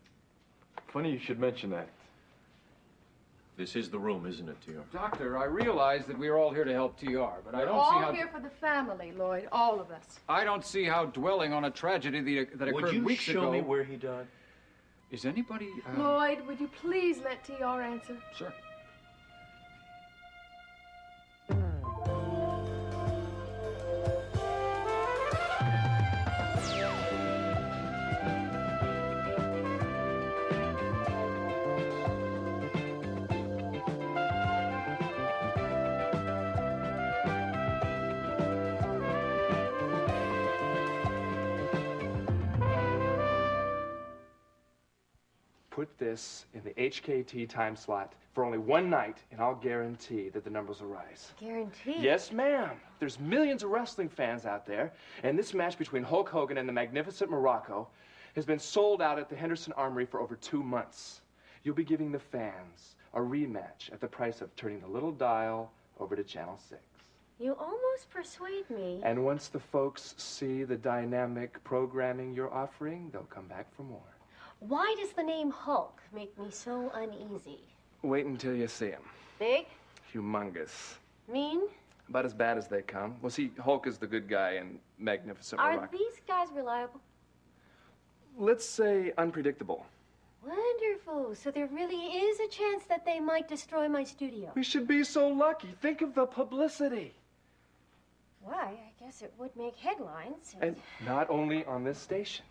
B: Funny you should mention that. This is the room, isn't it, TR?
M: Doctor, I realize that we are all here to help TR, but I
A: We're
M: don't see how...
A: all here for the family, Lloyd. All of us.
M: I don't see how dwelling on a tragedy that occurred weeks ago...
B: Would you show me where he died?
M: Is anybody...
A: Lloyd, would you please let TR answer?
M: Sure.
D: Put this in the HKT time slot for only one night, and I'll guarantee that the numbers will rise.
C: Guarantee?
D: Yes, ma'am. There's millions of wrestling fans out there, and this match between Hulk Hogan and the magnificent Morocco has been sold out at the Henderson Armory for over 2 months. You'll be giving the fans a rematch at the price of turning the little dial over to Channel 6.
C: You almost persuade me.
D: And once the folks see the dynamic programming you're offering, they'll come back for more.
C: Why does the name Hulk make me so uneasy?
D: Wait until you see him.
C: Big?
D: Humongous.
C: Mean?
D: About as bad as they come. Well, see, Hulk is the good guy and magnificent
C: Are
D: Morocco.
C: these guys reliable?
D: Let's say unpredictable.
C: Wonderful. So there really is a chance that they might destroy my studio.
D: We should be so lucky. Think of the publicity.
C: Why? I guess it would make headlines.
D: And not only on this station.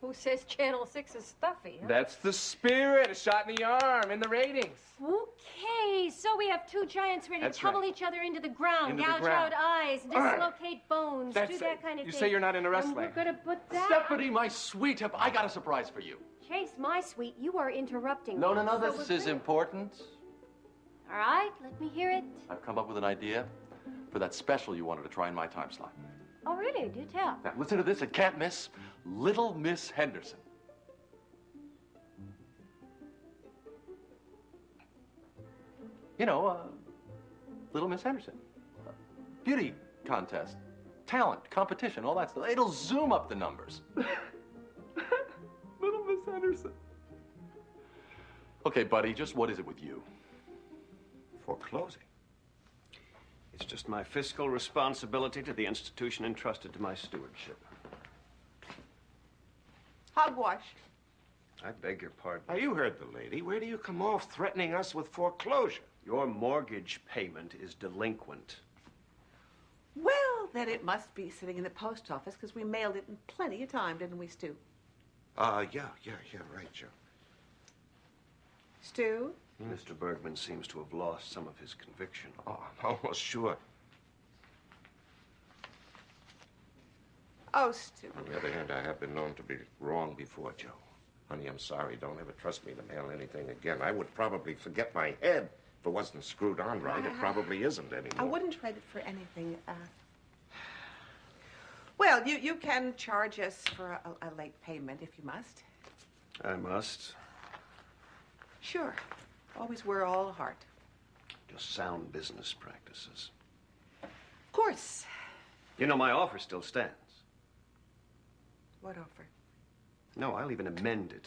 C: Who says Channel 6 is stuffy? Huh?
D: That's the spirit. A shot in the arm in the ratings.
H: Okay, so we have two giants ready
D: That's
H: to pummel
D: right.
H: each other into the ground,
D: Into the
H: gouge
D: ground.
H: out eyes, dislocate bones,
D: That's
H: do that
D: it.
H: kind of
D: You
H: thing.
D: say you're not into
H: And
D: wrestling.
H: we're gonna put that.
I: Stephanie, my sweet, I got a surprise for you.
H: Chase, my sweet, you are interrupting.
I: No,
H: me.
I: this is important.
H: All right, let me hear it.
I: I've come up with an idea for that special you wanted to try in my time slot.
H: Oh, really? Do tell.
I: Now, listen to this. It can't miss. Little Miss Henderson. You know, Little Miss Henderson. Beauty contest, talent, competition, all that stuff. It'll zoom up the numbers.
D: Little Miss Henderson.
I: Okay, buddy, just what is it with you?
N: Foreclosing. It's just my fiscal responsibility to the institution entrusted to my stewardship.
O: Hogwash.
N: I beg your pardon.
O: Now, you heard the lady. Where do you come off threatening us with foreclosure?
N: Your mortgage payment is delinquent.
O: Well, then it must be sitting in the post office because we mailed it in plenty of time, didn't we, Stu?
N: Yeah, right, Joe.
O: Stu?
N: Mr. Bergman seems to have lost some of his conviction.
O: Oh, I'm almost sure. Oh, Stu.
P: On the other hand, I have been known to be wrong before, Joe. Honey, I'm sorry. Don't ever trust me to mail anything again. I would probably forget my head if it wasn't screwed on right. It probably isn't anymore.
O: I wouldn't trade it for anything. Well, you can charge us for a late payment if you must.
N: I must.
O: Sure. Always we're all heart.
N: Just sound business practices.
O: Of course.
N: You know, my offer still stands.
O: What offer?
N: No, I'll even amend it.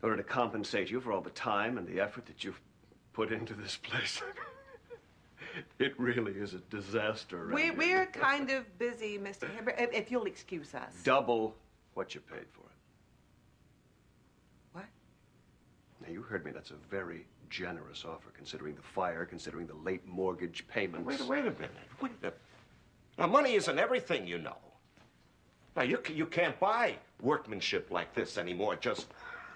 N: in order to compensate you for all the time and the effort that you've put into this place. It really is a disaster.
O: We're kind of busy, Mr. Hibbert, if you'll excuse us.
N: Double what you paid for it.
O: What?
N: Now, you heard me. That's a very generous offer, considering the fire, considering the late mortgage payments.
P: Wait a minute. Wait a minute. Now, money isn't everything, you know. Now, you can't buy workmanship like this anymore. Just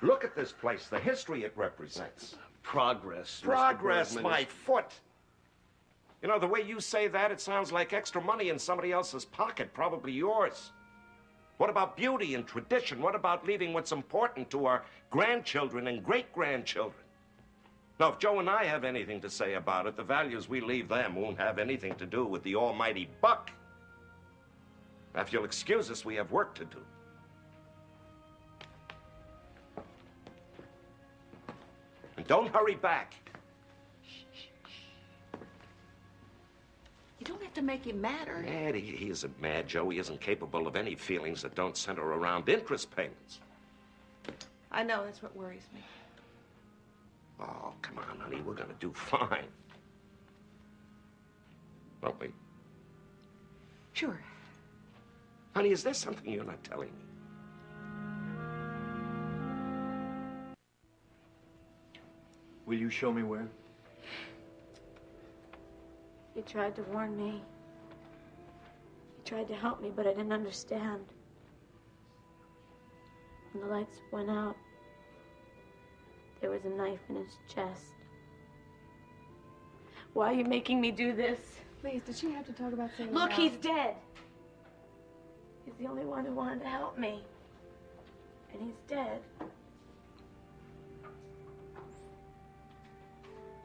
P: look at this place, the history it represents.
N: Progress, Mr.
P: Progress,
N: Bergman,
P: my foot. You know, the way you say that, it sounds like extra money in somebody else's pocket, probably yours. What about beauty and tradition? What about leaving what's important to our grandchildren and great-grandchildren? Now, if Joe and I have anything to say about it, the values we leave them won't have anything to do with the almighty buck. Now, if you'll excuse us, we have work to do. And don't hurry back.
O: You don't have to make him mad, Ernie.
P: Mad? He isn't mad, Joe. He isn't capable of any feelings that don't center around interest payments.
O: I know, that's what worries me.
P: Oh, come on, honey. We're gonna do fine. Won't we?
O: Sure.
P: Honey, is there something you're not telling me?
Q: Will you show me where?
K: He tried to warn me. He tried to help me, but I didn't understand. When the lights went out, there was a knife in his chest. Why are you making me do this?
A: Please, did she have to talk about saying
K: Look,
A: that?
K: he's dead. He's the only one who wanted to help me. And he's dead.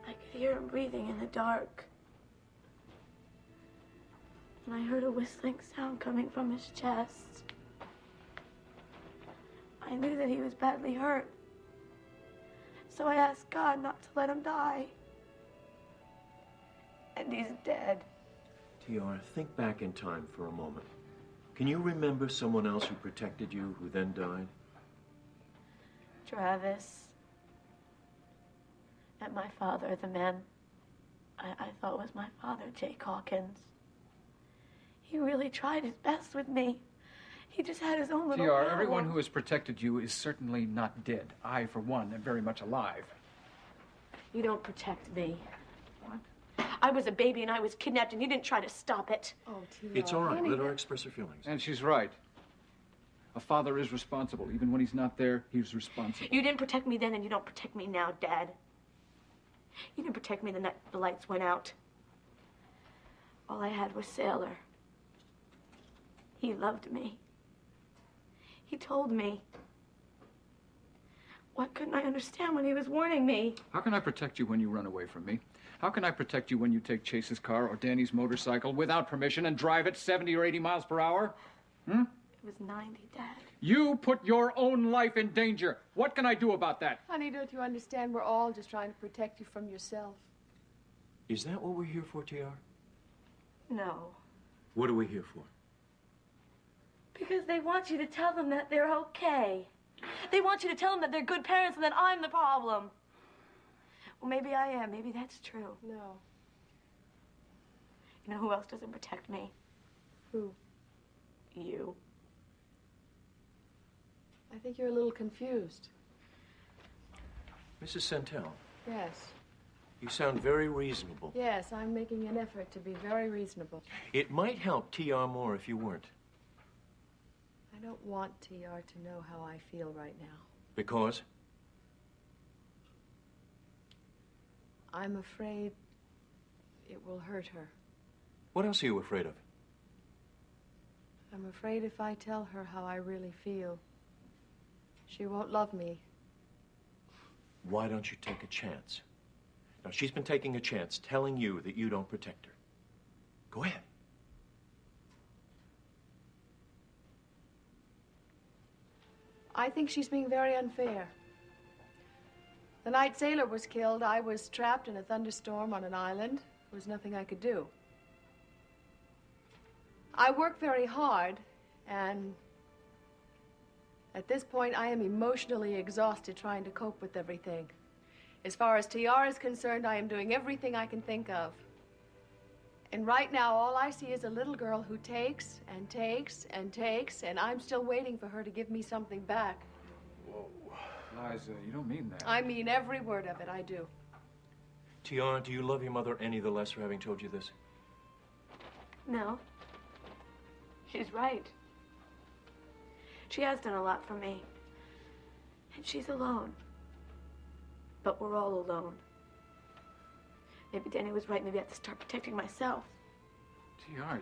K: I could hear him breathing in the dark. And I heard a whistling sound coming from his chest. I knew that he was badly hurt. So I asked God not to let him die. And he's dead.
Q: T.R., think back in time for a moment. Can you remember someone else who protected you, who then died?
K: Travis. And my father, the man I thought was my father, Jake Hawkins. He really tried his best with me. He just had his own little
M: T.R.,
K: power.
M: everyone who has protected you is certainly not dead. I, for one, am very much alive.
K: You don't protect me. What? I was a baby and I was kidnapped and you didn't try to stop it.
A: Oh, T.R.
Q: It's all right. Let her express her feelings.
M: And she's right. A father is responsible. Even when he's not there, he's responsible.
K: You didn't protect me then and you don't protect me now, Dad. You didn't protect me the night the lights went out. All I had was Sailor. He loved me. He told me. What couldn't I understand when he was warning me?
M: How can I protect you when you run away from me? How can I protect you when you take Chase's car or Danny's motorcycle without permission and drive it 70 or 80 miles per hour? Hmm?
K: It was 90, Dad.
M: You put your own life in danger. What can I do about that?
A: Honey, don't you understand? We're all just trying to protect you from yourself.
Q: Is that what we're here for, T.R.?
K: No.
Q: What are we here for?
K: Because they want you to tell them that they're okay. They want you to tell them that they're good parents and that I'm the problem. Well, maybe I am. Maybe that's true.
A: No.
K: You know who else doesn't protect me?
A: Who?
K: You.
A: I think you're a little confused.
Q: Mrs. Santel,
A: Yes.
Q: you sound very reasonable.
A: Yes, I'm making an effort to be very reasonable.
Q: It might help T.R. more if you weren't.
A: I don't want T.R. to know how I feel right now.
Q: Because?
A: I'm afraid it will hurt her.
Q: What else are you afraid of?
A: I'm afraid if I tell her how I really feel, she won't love me.
Q: Why don't you take a chance? Now, she's been taking a chance telling you that you don't protect her. Go ahead.
A: I think she's being very unfair. The night Sailor was killed, I was trapped in a thunderstorm on an island. There was nothing I could do. I worked very hard, and At this point, I am emotionally exhausted trying to cope with everything. As far as TR is concerned, I am doing everything I can think of. And right now, all I see is a little girl who takes and takes and takes, and I'm still waiting for her to give me something back.
M: Whoa. Liza, you don't mean that.
A: I mean every word of it, I do.
Q: TR, do you love your mother any the less for having told you this?
K: No. She's right. She has done a lot for me. And she's alone. But we're all alone. Maybe Danny was right. Maybe I have to start protecting myself.
M: TR,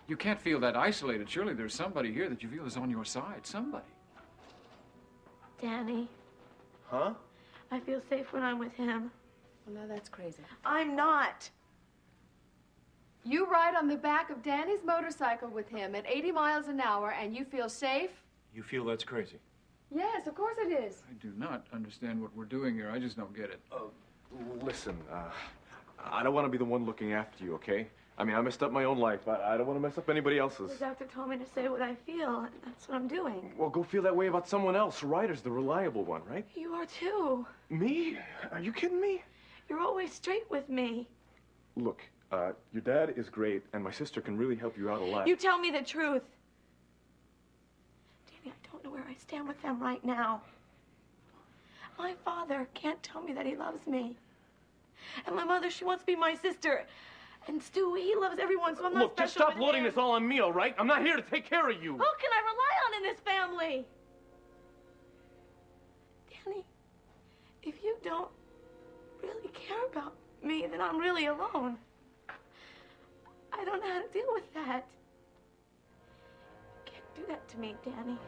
M: you can't feel that isolated. Surely there's somebody here that you feel is on your side. Somebody.
K: Danny.
Q: Huh?
K: I feel safe when I'm with him.
A: Well, now that's crazy.
K: I'm not.
A: You ride on the back of Danny's motorcycle with him at 80 miles an hour and you feel safe?
Q: You feel that's crazy?
A: Yes, of course it is.
M: I do not understand what we're doing here. I just don't get it.
D: Listen, I don't want to be the one looking after you, okay? I mean, I messed up my own life, but I don't want to mess up anybody else's.
K: The doctor told me to say what I feel, and that's what I'm doing.
D: Well, go feel that way about someone else. Ryder's the reliable one, right?
K: You are too.
D: Me? Are you kidding me?
K: You're always straight with me.
D: Look, your dad is great, and my sister can really help you out a lot.
K: You tell me the truth. Danny, I don't know where I stand with them right now. My father can't tell me that he loves me. And my mother, she wants to be my sister. And Stu, he loves everyone, so I'm not
D: Look, just
K: special
D: stop
K: with
D: loading
K: him.
D: this all on me, all right? I'm not here to take care of you.
K: Who can I rely on in this family? Danny, if you don't really care about me, then I'm really alone. I don't know how to deal with that. You can't do that to me, Danny.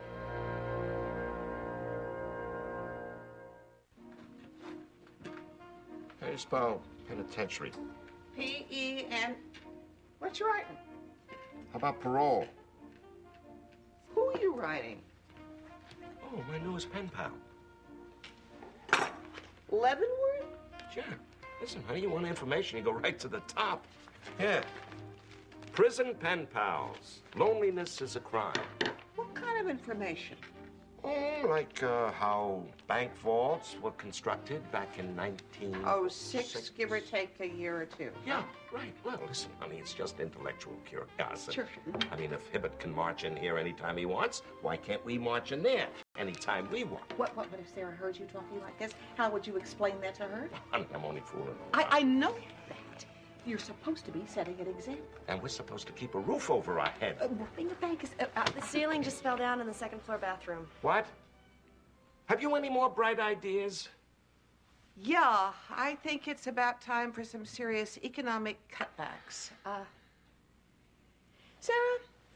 P: How do you spell penitentiary?
O: P-E-N... What you writing?
P: How about parole?
O: Who are you writing?
P: Oh, my newest pen pal.
O: Leavenworth?
P: Sure. Listen, honey, you want information, you go right to the top. Here. Prison pen pals. Loneliness is a crime.
O: What kind of information?
P: Like how bank vaults were constructed back in 1906.
O: Give or take a year or two.
P: Yeah, right. Well, listen, honey, it's just intellectual curiosity.
O: Sure.
P: I mean, if Hibbert can march in here anytime he wants, why can't we march in there anytime we want?
O: What if Sarah heard you talking like this? How would you explain that to her?
P: Honey, I'm only fooling.
O: I know that. You're supposed to be setting an example.
P: And we're supposed to keep a roof over our head.
O: Robbing a bank is...
F: The ceiling just fell down in the second floor bathroom.
P: What? Have you any more bright ideas?
O: Yeah, I think it's about time for some serious economic cutbacks. Sarah,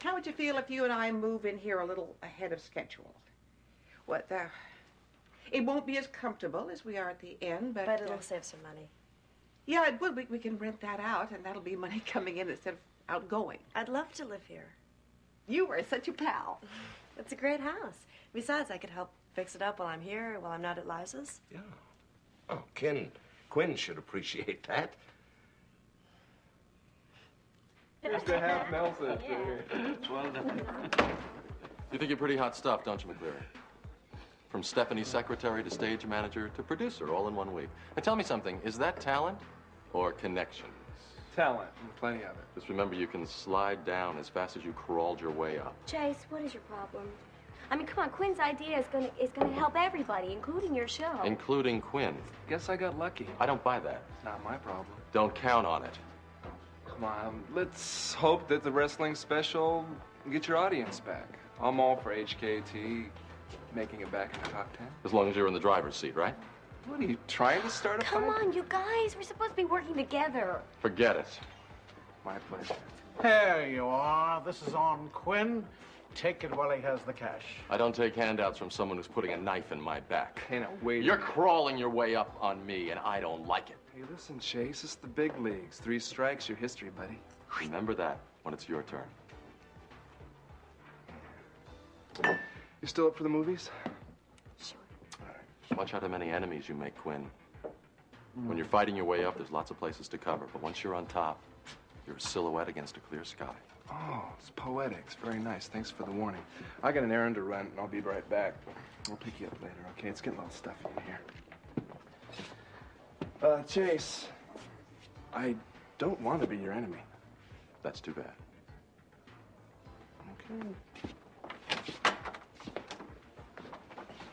O: how would you feel if you and I move in here a little ahead of schedule? It won't be as comfortable as we are at the inn, but...
F: But it'll save some money.
O: Yeah, it would. We can rent that out, and that'll be money coming in instead of outgoing.
F: I'd love to live here.
O: You are such a pal.
F: It's a great house. Besides, I could help fix it up while I'm here, while I'm not at Liza's.
P: Yeah. Oh, Quinn should appreciate that.
D: Mr. Half Nelson.
I: Well done. You think you're pretty hot stuff, don't you, McCleary? From Stephanie's secretary to stage manager to producer all in 1 week. Now tell me something, is that talent or connections?
D: Talent, plenty of it.
I: Just remember you can slide down as fast as you crawled your way up.
C: Chase, what is your problem? I mean, come on, Quinn's idea is gonna help everybody, including your show.
I: Including Quinn.
D: Guess I got lucky.
I: I don't buy that.
D: Not my problem.
I: Don't count on it.
D: Come on, let's hope that the wrestling special get your audience back. I'm all for HKT making it back in the top 10.
I: As long as you're in the driver's seat, right?
D: What are you trying to start a
C: Come
D: fight?
C: on, you guys, we're supposed to be working together.
I: Forget it.
D: My pleasure.
J: There you are. This is on Quinn. Take it while he has the cash.
I: I don't take handouts from someone who's putting a knife in my back.
D: Hey, now, wait.
I: You're crawling your way up on me, and I don't like it.
D: Hey, listen, Chase, it's the big leagues. 3 strikes, your history, buddy.
I: Remember that when it's your turn.
D: You still up for the movies?
I: Watch out how many enemies you make, Quinn. When you're fighting your way up, there's lots of places to cover. But once you're on top, You're a silhouette against a clear sky.
D: Oh, it's poetic. It's very nice. Thanks for the warning. I got an errand to run, and I'll be right back. We'll pick you up later, okay? It's getting a little stuffy in here. Chase, I don't want to be your enemy.
I: That's too bad.
D: Okay.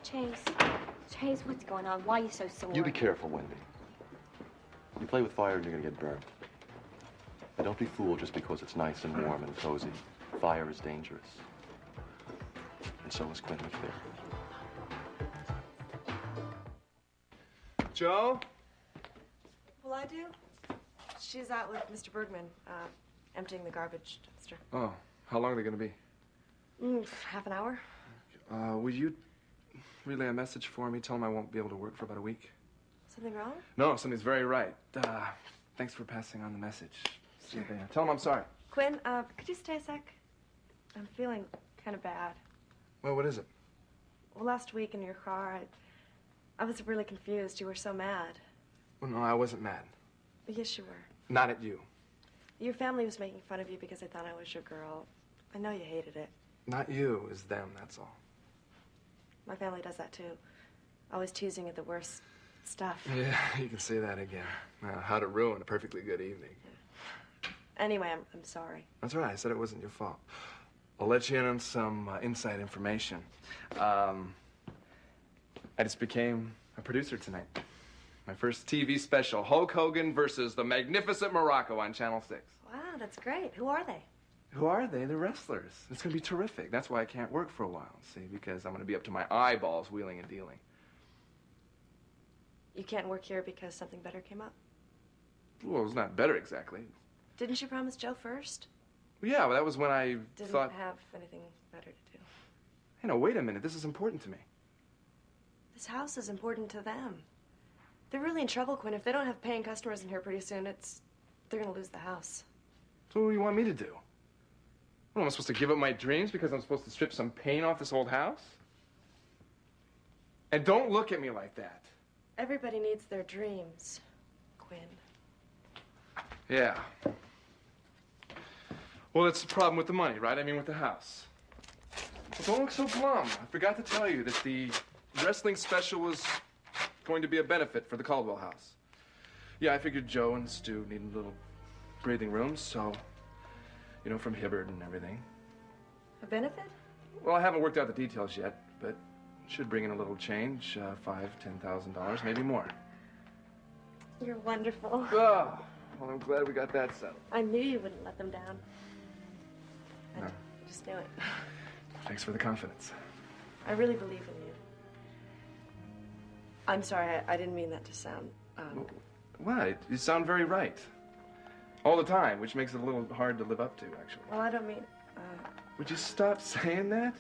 C: Chase, what's going on? Why are you so sore?
I: You be careful, Wendy. You play with fire and you're gonna get burned. And don't be fooled just because it's nice and warm and cozy. Fire is dangerous. And so is Quinn McCleary.
D: Joe?
F: Will I do? She's out with Mr. Bergman, emptying the garbage dumpster.
D: Oh, how long are they going to be?
F: Half an hour.
D: Will you relay a message for me? Tell them I won't be able to work for about a week.
F: Something wrong?
D: No, something's very right. Thanks for passing on the message. See you there. Tell them I'm sorry.
F: Quinn, could you stay a sec? I'm feeling kind of bad.
D: Well, what is it?
F: Well, last week in your car, I was really confused. You were so mad.
D: Well, no, I wasn't mad.
F: Yes, you were.
D: Not at you.
F: Your family was making fun of you because they thought I was your girl. I know you hated it.
D: Not you, it's them, that's all.
F: My family does that, too. Always teasing at the worst stuff.
D: Yeah, you can say that again. How to ruin a perfectly good evening.
F: Anyway, I'm sorry.
D: That's all right. I said it wasn't your fault. I'll let you in on some inside information. I just became a producer tonight. My first TV special, Hulk Hogan versus the Magnificent Morocco on Channel 6.
F: Wow, that's great. Who are they?
D: Who are they? They're wrestlers. It's going to be terrific. That's why I can't work for a while, see, because I'm going to be up to my eyeballs wheeling and dealing.
F: You can't work here because something better came up?
D: Well, it's not better exactly.
F: Didn't you promise Joe first?
D: Well, yeah, well, that was when I
F: Didn't
D: thought...
F: have anything better to do.
D: Hey, no, wait a minute. This is important to me.
F: This house is important to them. They're really in trouble, Quinn. If they don't have paying customers in here pretty soon, they're gonna lose the house.
D: So what do you want me to do? What, am I supposed to give up my dreams because I'm supposed to strip some paint off this old house? And don't look at me like that.
F: Everybody needs their dreams, Quinn.
D: Yeah. Well, that's the problem with the money, right? I mean, with the house. Well, don't look so glum. I forgot to tell you that the wrestling special was going to be a benefit for the Caldwell house. Yeah, I figured Joe and Stu needed little breathing rooms, so, you know, from Hibbard and everything.
F: A benefit?
D: Well, I haven't worked out the details yet, but should bring in a little change, $5,000-$10,000, maybe more.
F: You're wonderful.
D: Oh, well, I'm glad we got that settled.
F: I knew you wouldn't let them down. I
D: No.
F: just knew it.
D: Thanks for the confidence.
F: I really believe in you. I'm sorry, I didn't mean that to sound,
D: What? You sound very right. All the time, which makes it a little hard to live up to, actually.
F: well, I don't mean,
D: Would you stop saying that?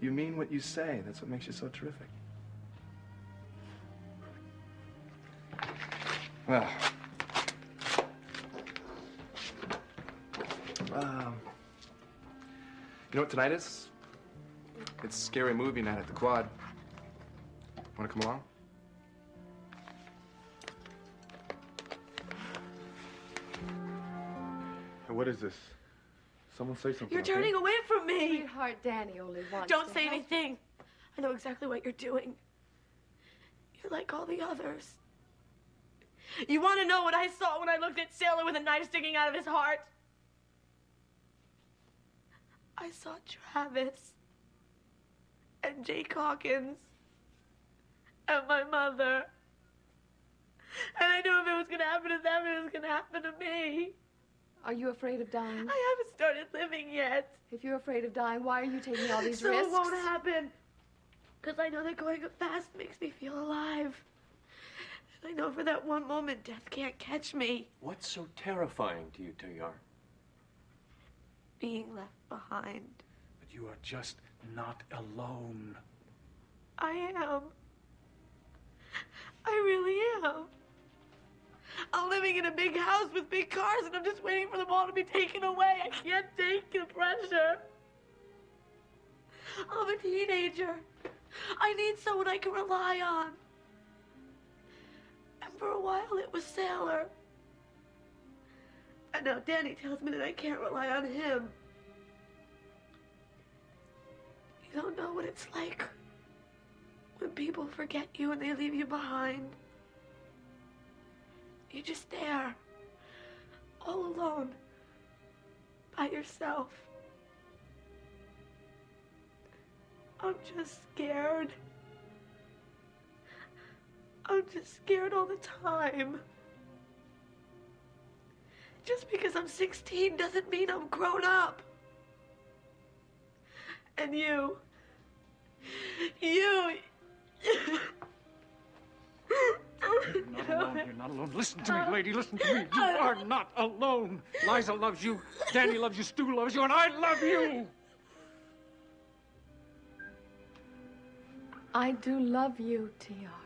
D: You mean what you say. That's what makes you so terrific. Well. You know what tonight is? It's scary movie night at the Quad. Want to come along? What is this? Someone say something.
K: You're
D: okay?
K: turning away from me.
A: Sweetheart, Danny only wants
K: Don't
A: to
K: say
A: help.
K: anything. I know exactly what you're doing. You're like all the others. You want to know what I saw when I looked at Sailor with a knife sticking out of his heart? I saw Travis and Jake Hawkins and my mother. And I knew if it was going to happen to them, it was going to happen to me.
A: Are you afraid of dying?
K: I haven't started living yet.
A: If you're afraid of dying, why are you taking all these
K: So
A: risks?
K: it won't happen. Because I know that going fast makes me feel alive. And I know for that one moment, death can't catch me.
Q: What's so terrifying to you, Tuyar?
K: Being left behind.
Q: But you are just not alone.
K: I am. I really am. I'm living in a big house with big cars, and I'm just waiting for them all to be taken away. I can't take the pressure. I'm a teenager. I need someone I can rely on. And for a while, it was Sailor. And now Danny tells me that I can't rely on him. You don't know what it's like when people forget you and they leave you behind. You're just there, all alone, by yourself. I'm just scared. I'm just scared all the time. Just because I'm 16 doesn't mean I'm grown up. And you.
M: You're not alone. You're not alone. Listen to me, lady. Listen to me. You are not alone. Liza loves you. Danny loves you. Stu loves you. And I love you.
A: I do love you, T.R.